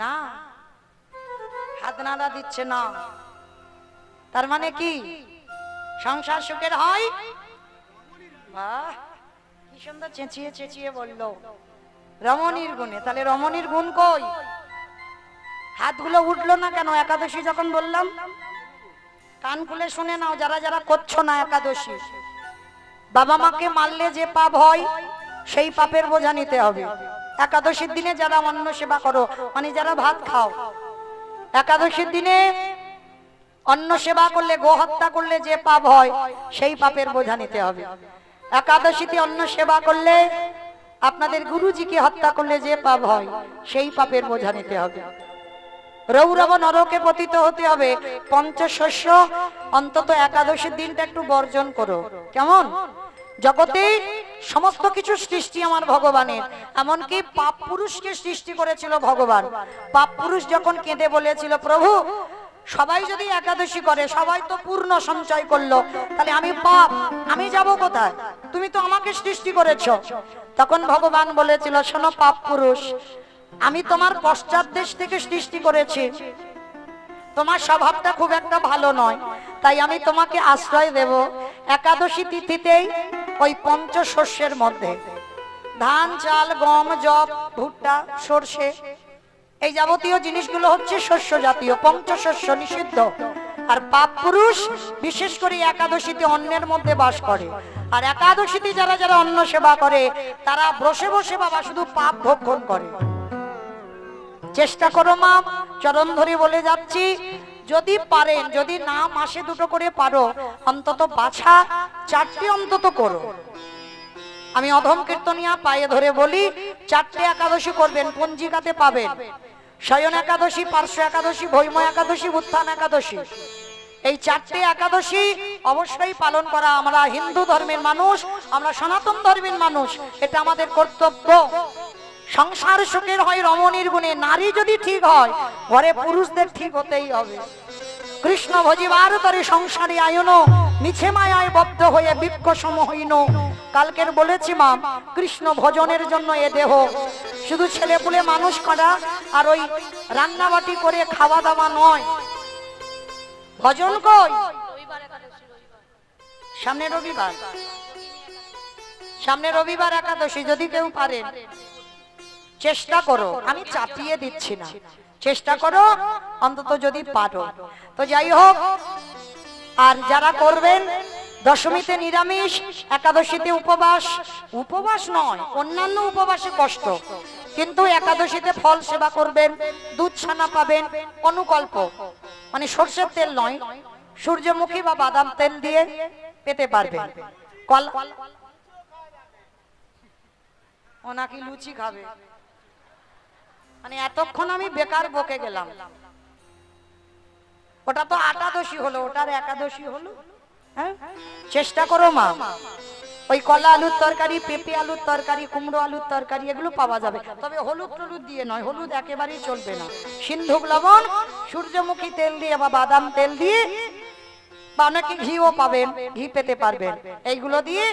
না, হাত নাড়া দিচ্ছে না। তার মানে কি? সংসার সুখের হয়, বাহ কি সুন্দর চেঁচিয়ে চেঁচিয়ে বললো, রমণীর গুণে। তাহলে রমণীর গুণ কই? হাতগুলো উঠলো না কেন একাদশী যখন বললাম? কান খুলে শুনে নাও যারা যারা করছো না একাদশী। বাবা মাকে মারলে যে পাপ হয় সেই পাপের বোঝা নিতে হবে। একাদশীর দিনে যারা অন্ন সেবা করো, মানে যারা ভাত খাও, একাদশীর দিনে অন্ন সেবা করলে, গো হত্যা করলে যে পাপ হয় সেই পাপের বোঝা নিতে হবে। একাদশীতে অন্ন সেবা করলে, আপনাদের গুরুজিকে হত্যা করলে যে পাপ হয় সেই পাপের বোঝা নিতে হবে। রৌরব নরকে পতিত হতে হবে। পঞ্চশস্য অন্তত একাদশীর দিনটা একটু বর্জন করো। কেমন? জগতে সমস্ত কিছু সৃষ্টি আমার ভগবানের, এমনকি পাপ পুরুষকে সৃষ্টি করেছিল ভগবান। পাপ পুরুষ যখন কেঁদে বলেছিল, প্রভু সবাই যদি একাদশী করে, সবাই তো পূর্ণ সঞ্চয় করলো, তাহলে আমি পাপ, আমি যাব কোথায়? তুমি তো আমাকে সৃষ্টি করেছো। তখন ভগবান বলেছিল, শোনো পাপ পুরুষ, আমি তোমার পশ্চাৎ দেশ থেকে সৃষ্টি করেছি, তোমার স্বভাবটা খুব একটা ভালো নয়, তাই আমি তোমাকে আশ্রয় দেব একাদশী তিথিতেই ওই পঞ্চশস্যের মধ্যে। ধান, চাল, গম, যব, ভুট্টা, সর্ষে, এই যাবতীয় জিনিসগুলো হচ্ছে শস্য জাতীয়, পঞ্চশস্য নিষিদ্ধ। আর পাপ পুরুষ বিশেষ করে একাদশীতে অন্নের মধ্যে বাস করে। আর একাদশীতে যারা যারা অন্ন সেবা করে তারা বসে বসে বাবা শুধু পাপ ভক্ষণ করে। চেষ্টা করো মা, চরণ ধরে বলে যাচ্ছি, যদি পারেন, যদি না মাসে দুটো করে পারো, অন্তত বাছা 4টে অন্তত করো। আমি অধম কীর্তনিয়া পায়ে ধরে বলি, 4টে একাদশী করবেন, পঞ্জিকাতে পাবেন। শয়ন একাদশী, পার্শ্ব একাদশী, ভৈম একাদশী, উত্থান একাদশী, এই 4টে একাদশী অবশ্যই পালন করা। আমরা হিন্দু ধর্মের মানুষ, আমরা সনাতন ধর্মের মানুষ, এটা আমাদের কর্তব্য। সংসার সুখের হয় রমণীর গুণে। নারী যদি ঠিক হয় ঘরে পুরুষদের ঠিক হতেই হবে। কৃষ্ণ ভজিবার তরে সংসারে আয়ন, মিছে মায়ায় বদ্ধ হয়ে বৃক্ষ সম হইন। কালকের বলেছি মা, কৃষ্ণ ভজনের জন্য এ দেহ। শুধু ছেলে পুলে মানুষ করা আর ওই রান্নাবাটি করে খাওয়া দাওয়া নয়। ভজন কই? সামনে রবিবার, সামনে রবিবার একাদশী। যদি কেউ পারেন চেষ্টা করো, আমি চাপিয়ে দিচ্ছি না, চেষ্টা করো অন্তত যদি পারো। তো যাই হোক, আর যারা করবেন দশমীতে নিরামিষ, একাদশীতে উপবাস। উপবাস নয়, অন্যান্য উপবাসে কষ্ট, কিন্তু একাদশীতে ফল সেবা করবেন, দুধ ছানা পাবেন, অনুকল্প মানে সরষের তেল নয়, সূর্যমুখী বা বাদাম তেল দিয়ে পেতে পারবেন। ও নাকি লুচি খাবে, মানে এতক্ষণ আমি বেকার বকে গেলাম। ওটা তো আটাদশী হলো, ওটার একাদশী হলো। হ্যাঁ, চেষ্টা করো মা, ওই কলা আলুর তরকারি, পেঁপে আলুর তরকারি, কুমড়ো আলুর তরকারি এগুলো পাওয়া যাবে, তবে হলুদ টলুদ দিয়ে নয়, হলুদ একেবারেই চলবে না। সিন্ধুক লবণ, সূর্যমুখী তেল দিয়ে বা বাদাম তেল দিয়ে, বা অনেকে ঘিও পাবেন, ঘি পেতে পারবেন, এইগুলো দিয়ে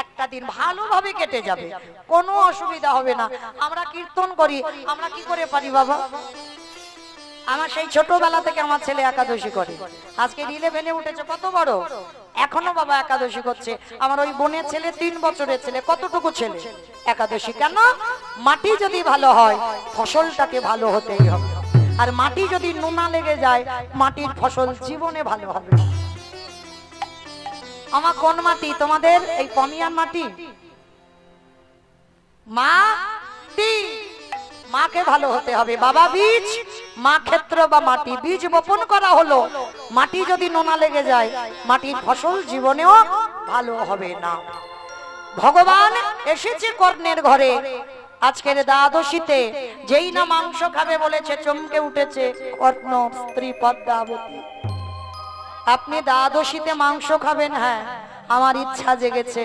একটা দিন ভালোভাবে কেটে যাবে, কোনো অসুবিধা হবে না। আমরা কীর্তন করি, আমরা কি করে পারি বাবা? আমার সেই ছোটবেলা থেকে আমার ছেলে একাদশী করে, আজকে 11-এ উঠেছে, কত বড়, এখনো বাবা একাদশী করছে। আমার ওই বোনের ছেলে 3 বছরের ছেলে, কতটুকু ছেলে একাদশী। কেন? মাটি যদি ভালো হয় ফসলটাকে ভালো হতেই হবে, আর মাটি যদি নোনা লেগে যায় মাটির ফসল জীবনে ভালো হবে। আমার কোন মাটি? তোমাদের এই পমিয়ান মাটি। মাটি, মাকে ভালো হতে হবে। বাবা বীজ, মা ক্ষেত্র বা মাটি। বীজ বপন করা হলো, মাটি যদি নোনা লেগে যায় মাটির ফসল জীবনেও ভালো হবে না। ভগবান এসেছে কর্ণের ঘরে আজকের দ্বাদশীতে, যেই না মাংস খাবে বলেছে চমকে উঠেছে কর্ণ স্ত্রী পদ্মাবতী। আপনি দ্বাদশীতে মাংস খাবেন? হ্যাঁ, আমার ইচ্ছা জেগেছে।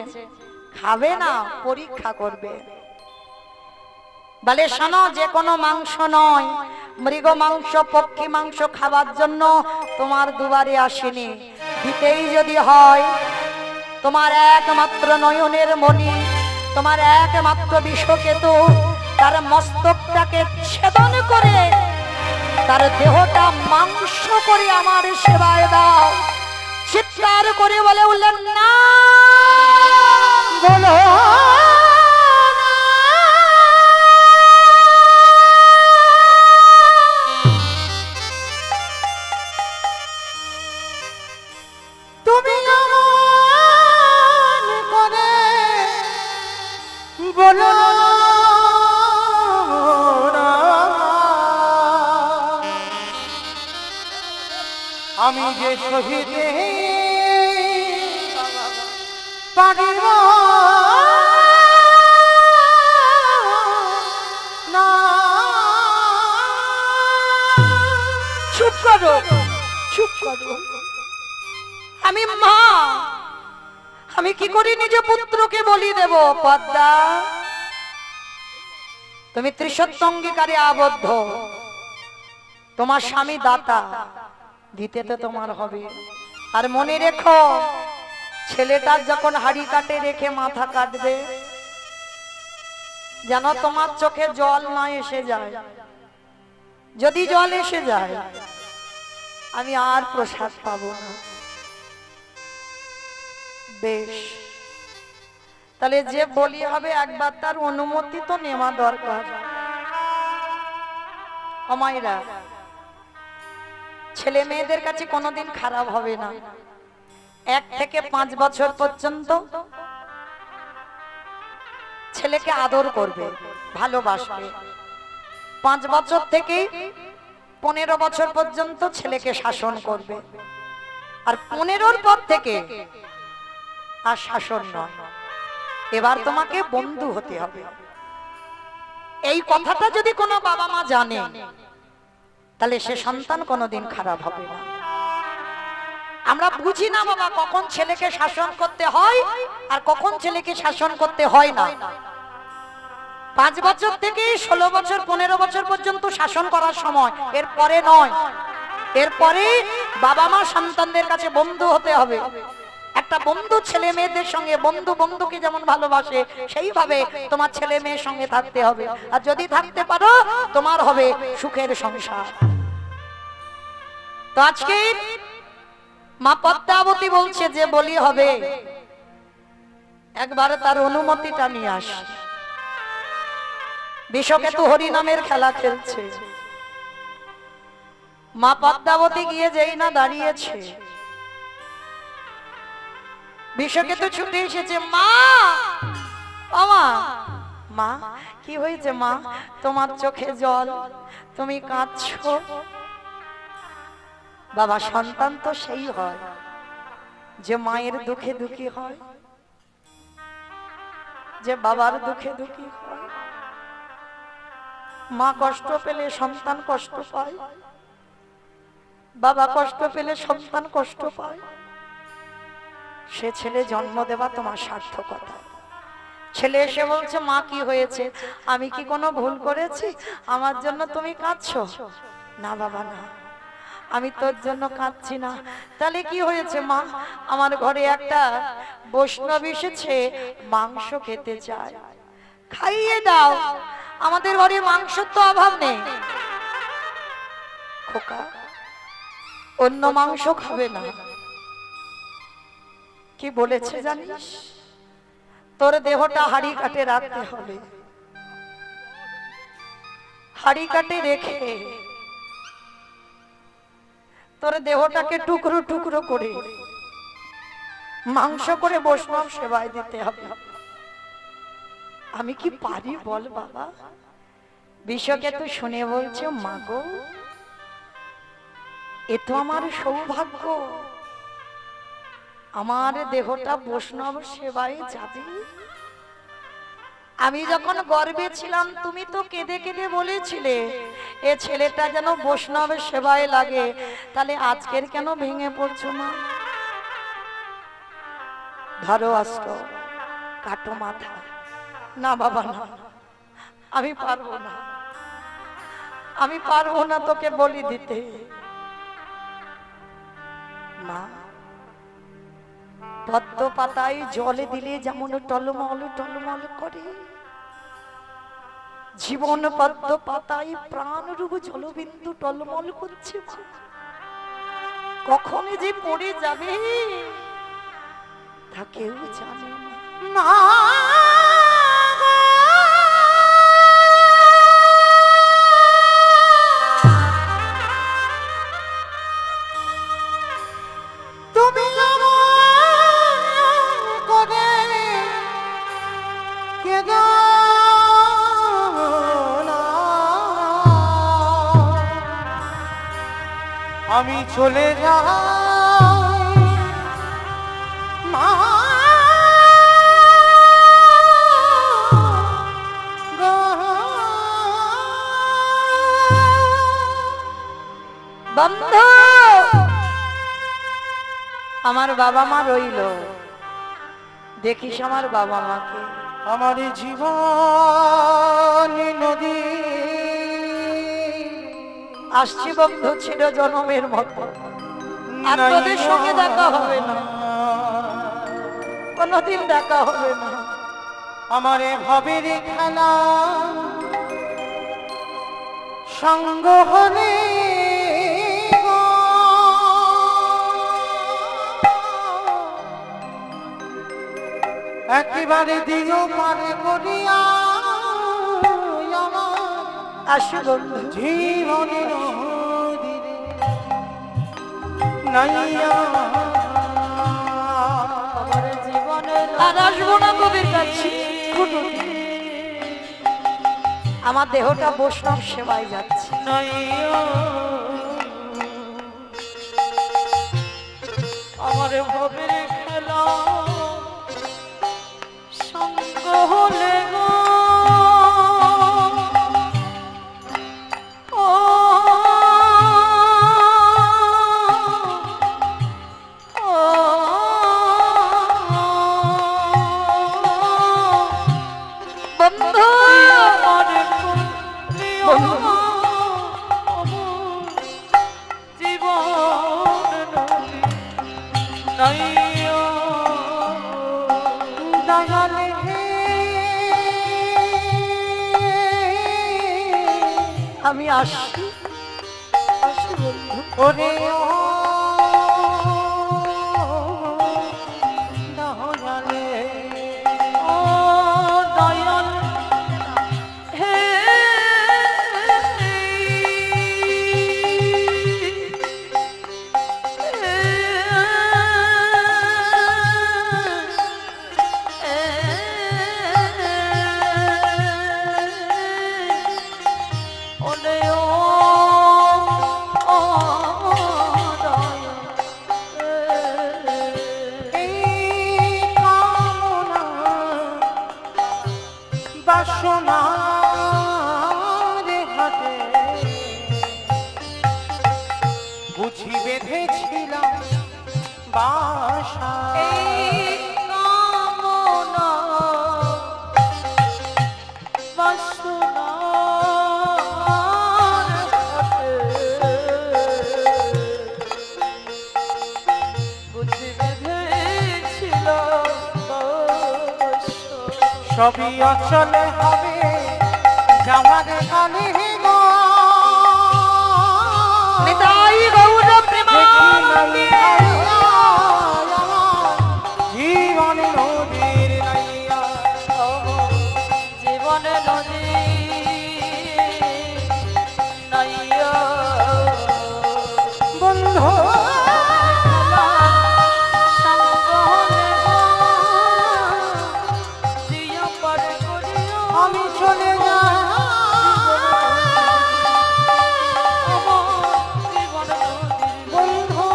খাবে না, পরীক্ষা করবে। বলে শোনো, যে কোনো মাংস নয়, মৃগ মাংস, পক্ষী মাংস খাবার জন্য তোমার দুয়ারে আসেনি। দিতেই যদি হয়, তোমার একমাত্র নয়নের মণি, তোমার একমাত্র বিষকেতু, তার মস্তকটাকে ছেদন করে তার দেহটা মাংস করে আমার সেবায় দাও। চিৎকার করে বলে উঠলেন না, বলো তুমি এমন করে বলো না, আমি যে শহীদ পারিব না। চুপ করো, চুপ করো। আমি মা, আমি কি করি নিজ পুত্রকে বলি দেব? পদ্মা, তুমি ত্রিসত্য অঙ্গীকারে আবদ্ধ, তোমার স্বামী দাতা, দিতে তো তোমার হবে। আর মনে রেখো, ছেলেটার যখন হাড়ি কাটে রেখে মাথা কাটবে, যেন তোমার চোখে জল না এসে যায়। যদি জল এসে যায় আমি আর প্রসাদ পাবো না। বেশ, তাহলে যে বলি হবে একবার তার অনুমতি তো নেওয়া দরকার। অমাইরা, ছেলে মেয়েদের কাছে কোনোদিন খারাপ হবে না। 1 থেকে 5 বছর পর্যন্ত ছেলেকে আদর করবে, ভালোবাসবে। 5 বছর থেকে 15 বছর পর্যন্ত ছেলেকে শাসন করবে, আর 15-র পর থেকে আর শাসন নয়, এবার তোমাকে বন্ধু হতে হবে। এই কথাটা যদি কোনো বাবা মা জানে, তাহলে সে সন্তান কোনোদিন খারাপ হবে না। আমরা বুঝি না বাবা, কখন ছেলেকে শাসন করতে হয় আর কখন ছেলেকে শাসন করতে হয় না। 5 বছর থেকে 16 বছর 15 বছর পর্যন্ত শাসন করার সময়, এরপরে নয়। এরপরে বাবা মা সন্তানদের কাছে বন্ধু হতে হবে। একটা বন্ধু ছেলে মেয়েদের সঙ্গে, বন্ধু বন্ধুকে যেমন ভালোবাসে সেইভাবে তোমার ছেলে মেয়ের সঙ্গে থাকতে হবে। আর যদি থাকতে পারো তোমার হবে সুখের সংসার। তো আজকে মা পদ্মাবতী বলছে যে বলি হবে, একবার তার অনুমতিটা নিয়ে আস। বিষকেতু হরি নামের খেলা খেলছে। মা পদ্মাবতী গিয়ে যেই না দাঁড়িয়েছে, বিষকেতু ছুটে এসেছে। মা, ও মা, মা কি হয়েছে মা? তোমার চোখে জল, তুমি কাঁদছো। বাবা, সন্তান তো সেই হয় যে মায়ের দুঃখে দুঃখী হয়, যে বাবার দুঃখে দুঃখী হয়। মা কষ্ট পেলে সন্তান কষ্ট পায়, বাবা কষ্ট পেলে সন্তান কষ্ট পায়। সে ছেলে জন্ম দেওয়া তোমার সার্থকতা। ছেলে এসে বলছে, মা কি হয়েছে? আমি কি কোনো ভুল করেছি? আমার জন্য তুমি কাঁদছো? না বাবা না, আমি তোর জন্য কাঁদছি না। তাহলে কি হয়েছে মা? আমার ঘরে একটা বৈষ্ণব এসেছে, মাংস খেতে চায়, খাইয়ে দাও। আমাদের ঘরে মাংসের তো অভাব নেই। খোকা, অন্য মাংস খাবে না। কি বলেছে জানিস? তোর দেহটা হাড়ি কাটে রাখতে হবে। হাড়ি কাটে রেখে তোর দেহটাকে টুকরো টুকরো করে মাংস করে বৈষ্ণব সেবায় দিতে হবে। আমি কি পারি বল বাবা? বিষকেতু শুনে বলছে, মা গো, এ তো আমার সৌভাগ্য। আমার দেহটা বৈষ্ণব সেবায় যাবে। আমি যখন গর্ভে ছিলাম তুমি তো কেঁদে কেঁদে বলেছিলে এ ছেলেটা যেন বৈষ্ণবের সেবায় লাগে। তাহলে আজকের কেন ভেঙে পড়ছো মা? ধরো অস্ত্র, কাটো মাথা। না বাবা না, আমি পারবো না, আমি পারবো না তোকে বলি দিতে। মা, পদ্ম পাতায় জলে দিলে যেমন টলমল টলমল করে, জীবন পদ্ম পাতায় প্রাণ রূপ জলবিন্দু টলমল করছে। কখন যে পড়ে যাবে তা কেউ জানে না। তুমি করে কেদো না, আমি চলে যাই মা বন্ধু। আমার বাবা মা রইল, দেখিস আমার বাবা মাকে। আমার জীবন নদী আসছি বন্ধু ছিল জনমের মতো, আর তোদের সঙ্গে দেখা হবে না, কোনদিন দেখা হবে না। আমার ভবের খেলা সঙ্গ হলে একেবারে দিও পারে করিয়া আসি বন্ধু। জীবনের নাইয়া আমার জীবনের আর আসবো না তোদের কাছে। আমার দেহটা বৈষ্ণব সেবায় যাচ্ছে। আমার ভবের খেলা সঙ্গ হলে গো বন্ধু নাইও দয়াল হে আমি আসি আসি বন্ধু। ওরে ও দয়ালে ও দয়াল হে ওলে ও ও এই কামনা বাসনার হাতে বুঝি বেঁধেছিলাম বাসা এই কামনা বাসনার হাতে বুঝি বেঁধেছিল বাসা। সবই অচলে হবে যাওয়ার কালে গো নিতাই গৌর প্রেমানন্দে। জীবন নদীর নাইয়া জীবন নদী নাইয়া বন্ধু আমি চলে যাই বন্ধু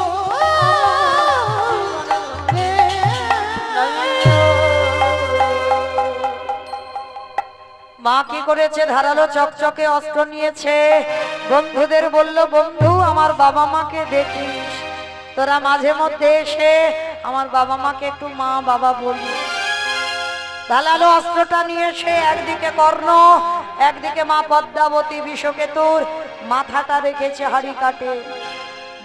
মা কি করেছে? ধারালো চকচকে অস্ত্র নিয়েছে। বন্ধুদের বলল, বন্ধু আমার বাবা মাকে দেখিস, তোরা মাঝে মধ্যে এসে আমার বাবা মাকে একটু মা বাবা বলি। ধারালো অস্ত্রটা নিয়ে সে একদিকে কর্ণ, একদিকে মা পদ্মাবতী বিষকেতুর মাথাটা রেখেছে হাড়ি কাটে।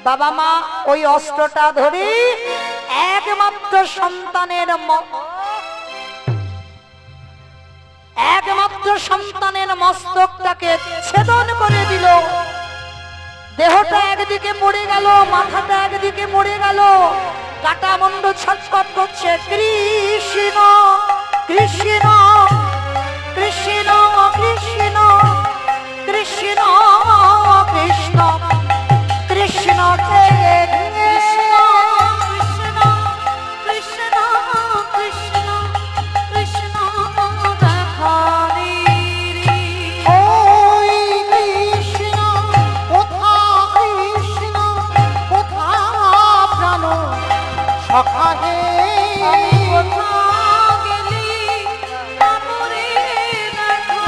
বাবা মা ওই অস্ত্রটা ধরে একমাত্র সন্তানের মস্তকটাকে ছেদন করে দিল। দেহটা একদিকে মরে গেল, মাথাটা একদিকে মরে গেল। কাটা মুন্ড ছটফট করছে, কৃষ্ণ কৃষ্ণ কৃষ্ণ কৃষ্ণ কৃষ্ণ কৃষ্ণ কৃষ্ণ কৃষ্ণ কৃষ্ণ কৃষ্ণ কৃষ্ণ কৃষ্ণ দেখানি ওই কৃষ্ণ কোথা কৃষ্ণ কোথা প্রাণ সখা হে কোথা গেলি আমরে দেখা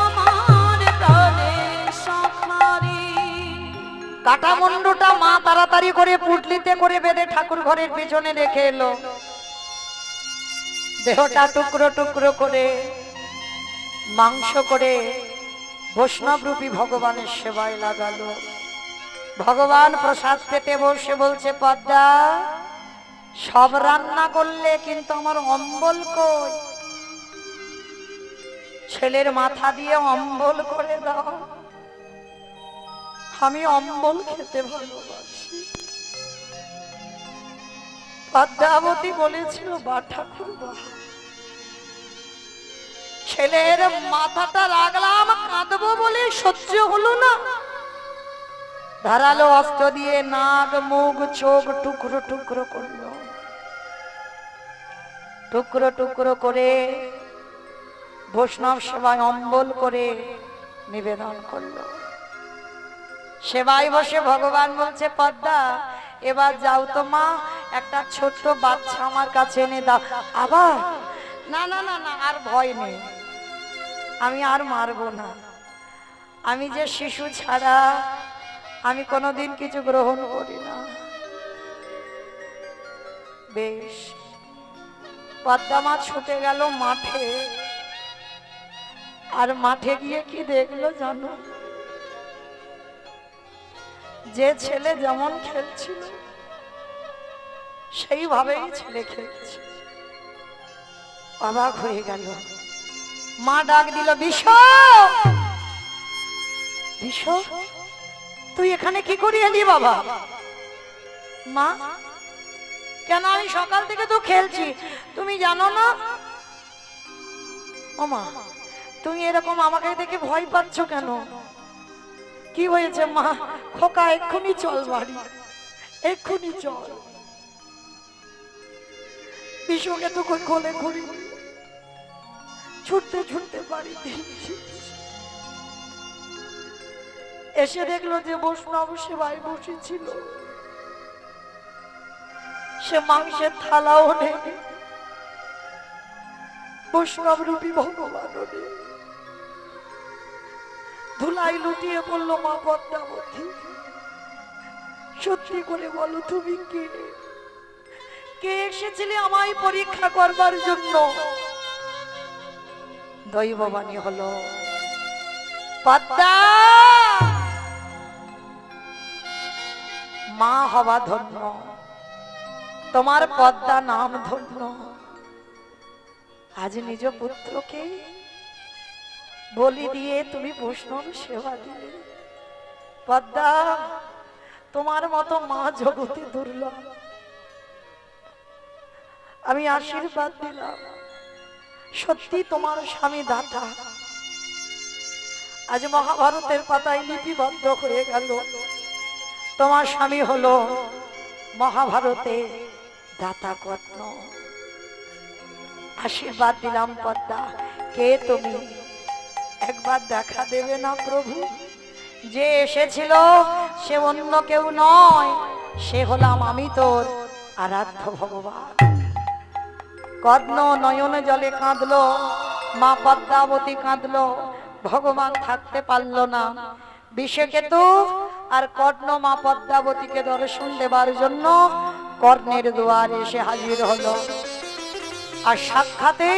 আমার প্রাণের সখারি। কাটা মুন্ডটা মা তাড়াতাড়ি করে পুটলিতে করে বেঁধে ঠাকুর ঘরের পিছনে রেখে এলো। দেহটা টুকরো টুকরো করে মাংস করে বৈষ্ণব রূপী ভগবানের সেবায় লাগালো। ভগবান প্রসাদ পেতে বসে বলছে, পদ্মা সব রান্না করলে কিন্তু আমার অম্বল কই? ছেলের মাথা দিয়ে অম্বল করে দাও, আমি অম্বল খেতে ভালোবাসি। পদ্মাবতী বলেছিল, বা ঠাকুর বা ছেলের মাথাটা রাখলাম, কাঁদবো বলে সহ্য হলো না। ধারালো অস্ত্র দিয়ে নাক মুখ চোখ টুকরো টুকরো করলো। টুকরো টুকরো করে বৈষ্ণব সেবায় অম্বল করে নিবেদন করলো। সেবায় বসে ভগবান বলছে, পদ্মা এবার যাও তো মা, একটা ছোট্ট বাচ্চা আমার কাছে এনে দাও। আবার না না না না, আর ভয় নেই, আমি আর মারবো না। আমি যে শিশু ছাড়া আমি কোনোদিন কিছু গ্রহণ করি না। বেশ, পদ্মা মা ছুটে গেল মাঠে। আর মাঠে গিয়ে কি দেখলো জানো? যে ছেলে যেমন খেলছিল সেইভাবেই ছেলে খেয়েছে। অবাক হয়ে গেল। মা ডাক দিল, বিষ, বিষ, তুই এখানে কি করি এলি বাবা? মা, কেন? আমি সকাল থেকে তো খেলছি, তুমি জানো না? ও মা, তুমি এরকম আমাকে দেখে ভয় পাচ্ছ কেন? কি হয়েছে মা? খোকা এক্ষুনি চল বাড়ি, এক্ষুনি চল। বিশ্বকে তো কোলে করি, ছুটতে ছুটতে বাড়িতে এসে দেখলো যে বৈষ্ণব সেবায় বসেছিল, সে মাংসের থালাও নেই, বৈষ্ণব রূপী ভগবানও নেই। ধুলাই লুটিয়ে পড়লো মা পদ্মাবতী। সত্যি করে বলো, তুমি কে? কে এসেছিলে আমায় পরীক্ষা করবার জন্য? দৈববাণী হলো, পদ্মা, মা হওয়া ধন্য, তোমার পদ্মা নাম ধন্য। আজ নিজ পুত্রকে বলি দিয়ে তুমি বৈষ্ণব সেবা দিলে। পদ্মা, তোমার মতো মা জগতে দুর্লভ। আমি আশীর্বাদ দিলাম, সত্যি তোমার স্বামী দাতা। আজ মহাভারতের পাতায় লিপিবদ্ধ হয়ে গেল, তোমার স্বামী হলো মহাভারতে দাতা কর্ণ। আশীর্বাদ দিলাম পদ্মা, কে তুমি? একবার দেখা দেবে না প্রভু? যে এসেছিল সে অন্য কেউ নয়, সে হলাম আমি, তোর আরাধ্য ভগবান। কর্ণ নয়নে জলে কাঁদলো, মা পদ্মাবতী কাঁদলো, ভগবান থাকতে পারল না। বিষকেতু আর কর্ণ মা পদ্মাবতীকে দর্শন দেবার জন্য কর্ণের দুয়ারে এসে হাজির হলো। আর সাক্ষাতে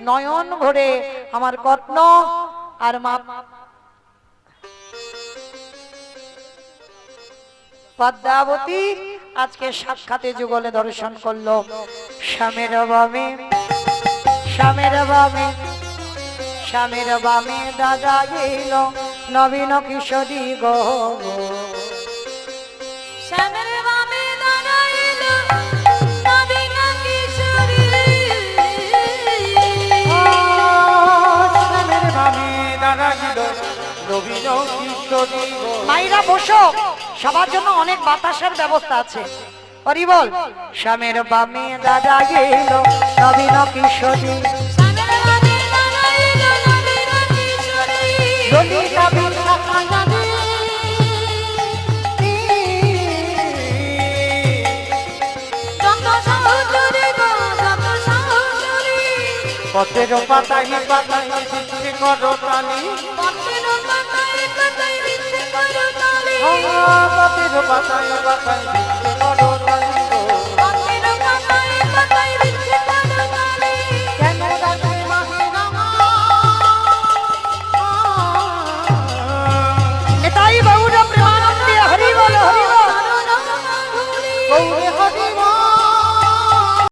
নয়ন ভরে আমার কর্ণ আর মা পদ্মাবতী আজকে সাক্ষাতে যুগলে দর্শন করলো। স্বামীর বামে, স্বামীর বামে, স্বামীর বামে দাদা গেল নবীন কিশোরী গো। শ্যামের বামে দাঁড়াইল নবীন কিশোরী। স্বামীর বামে দাঁড়াইল নবীন কিশোরী গো। মাইরা বসো, সবার জন্য অনেক বাতাসের ব্যবস্থা আছে। হরি বল। স্বামীর বামে দাদা গেল নবীন কিশোরী, শ্যামের বামে দাঁড়াইল নবীন কিশোরী। ললিতা বিশাখা নদী, যত সহচরী গো, যত সহচরী। পথের পাতায় পাতায় বিচ্ছে করো তালি, পথের পাতায় পাতায় বিচ্ছে করো তালি। পথের পাতায় পাতায় বিচ্ছে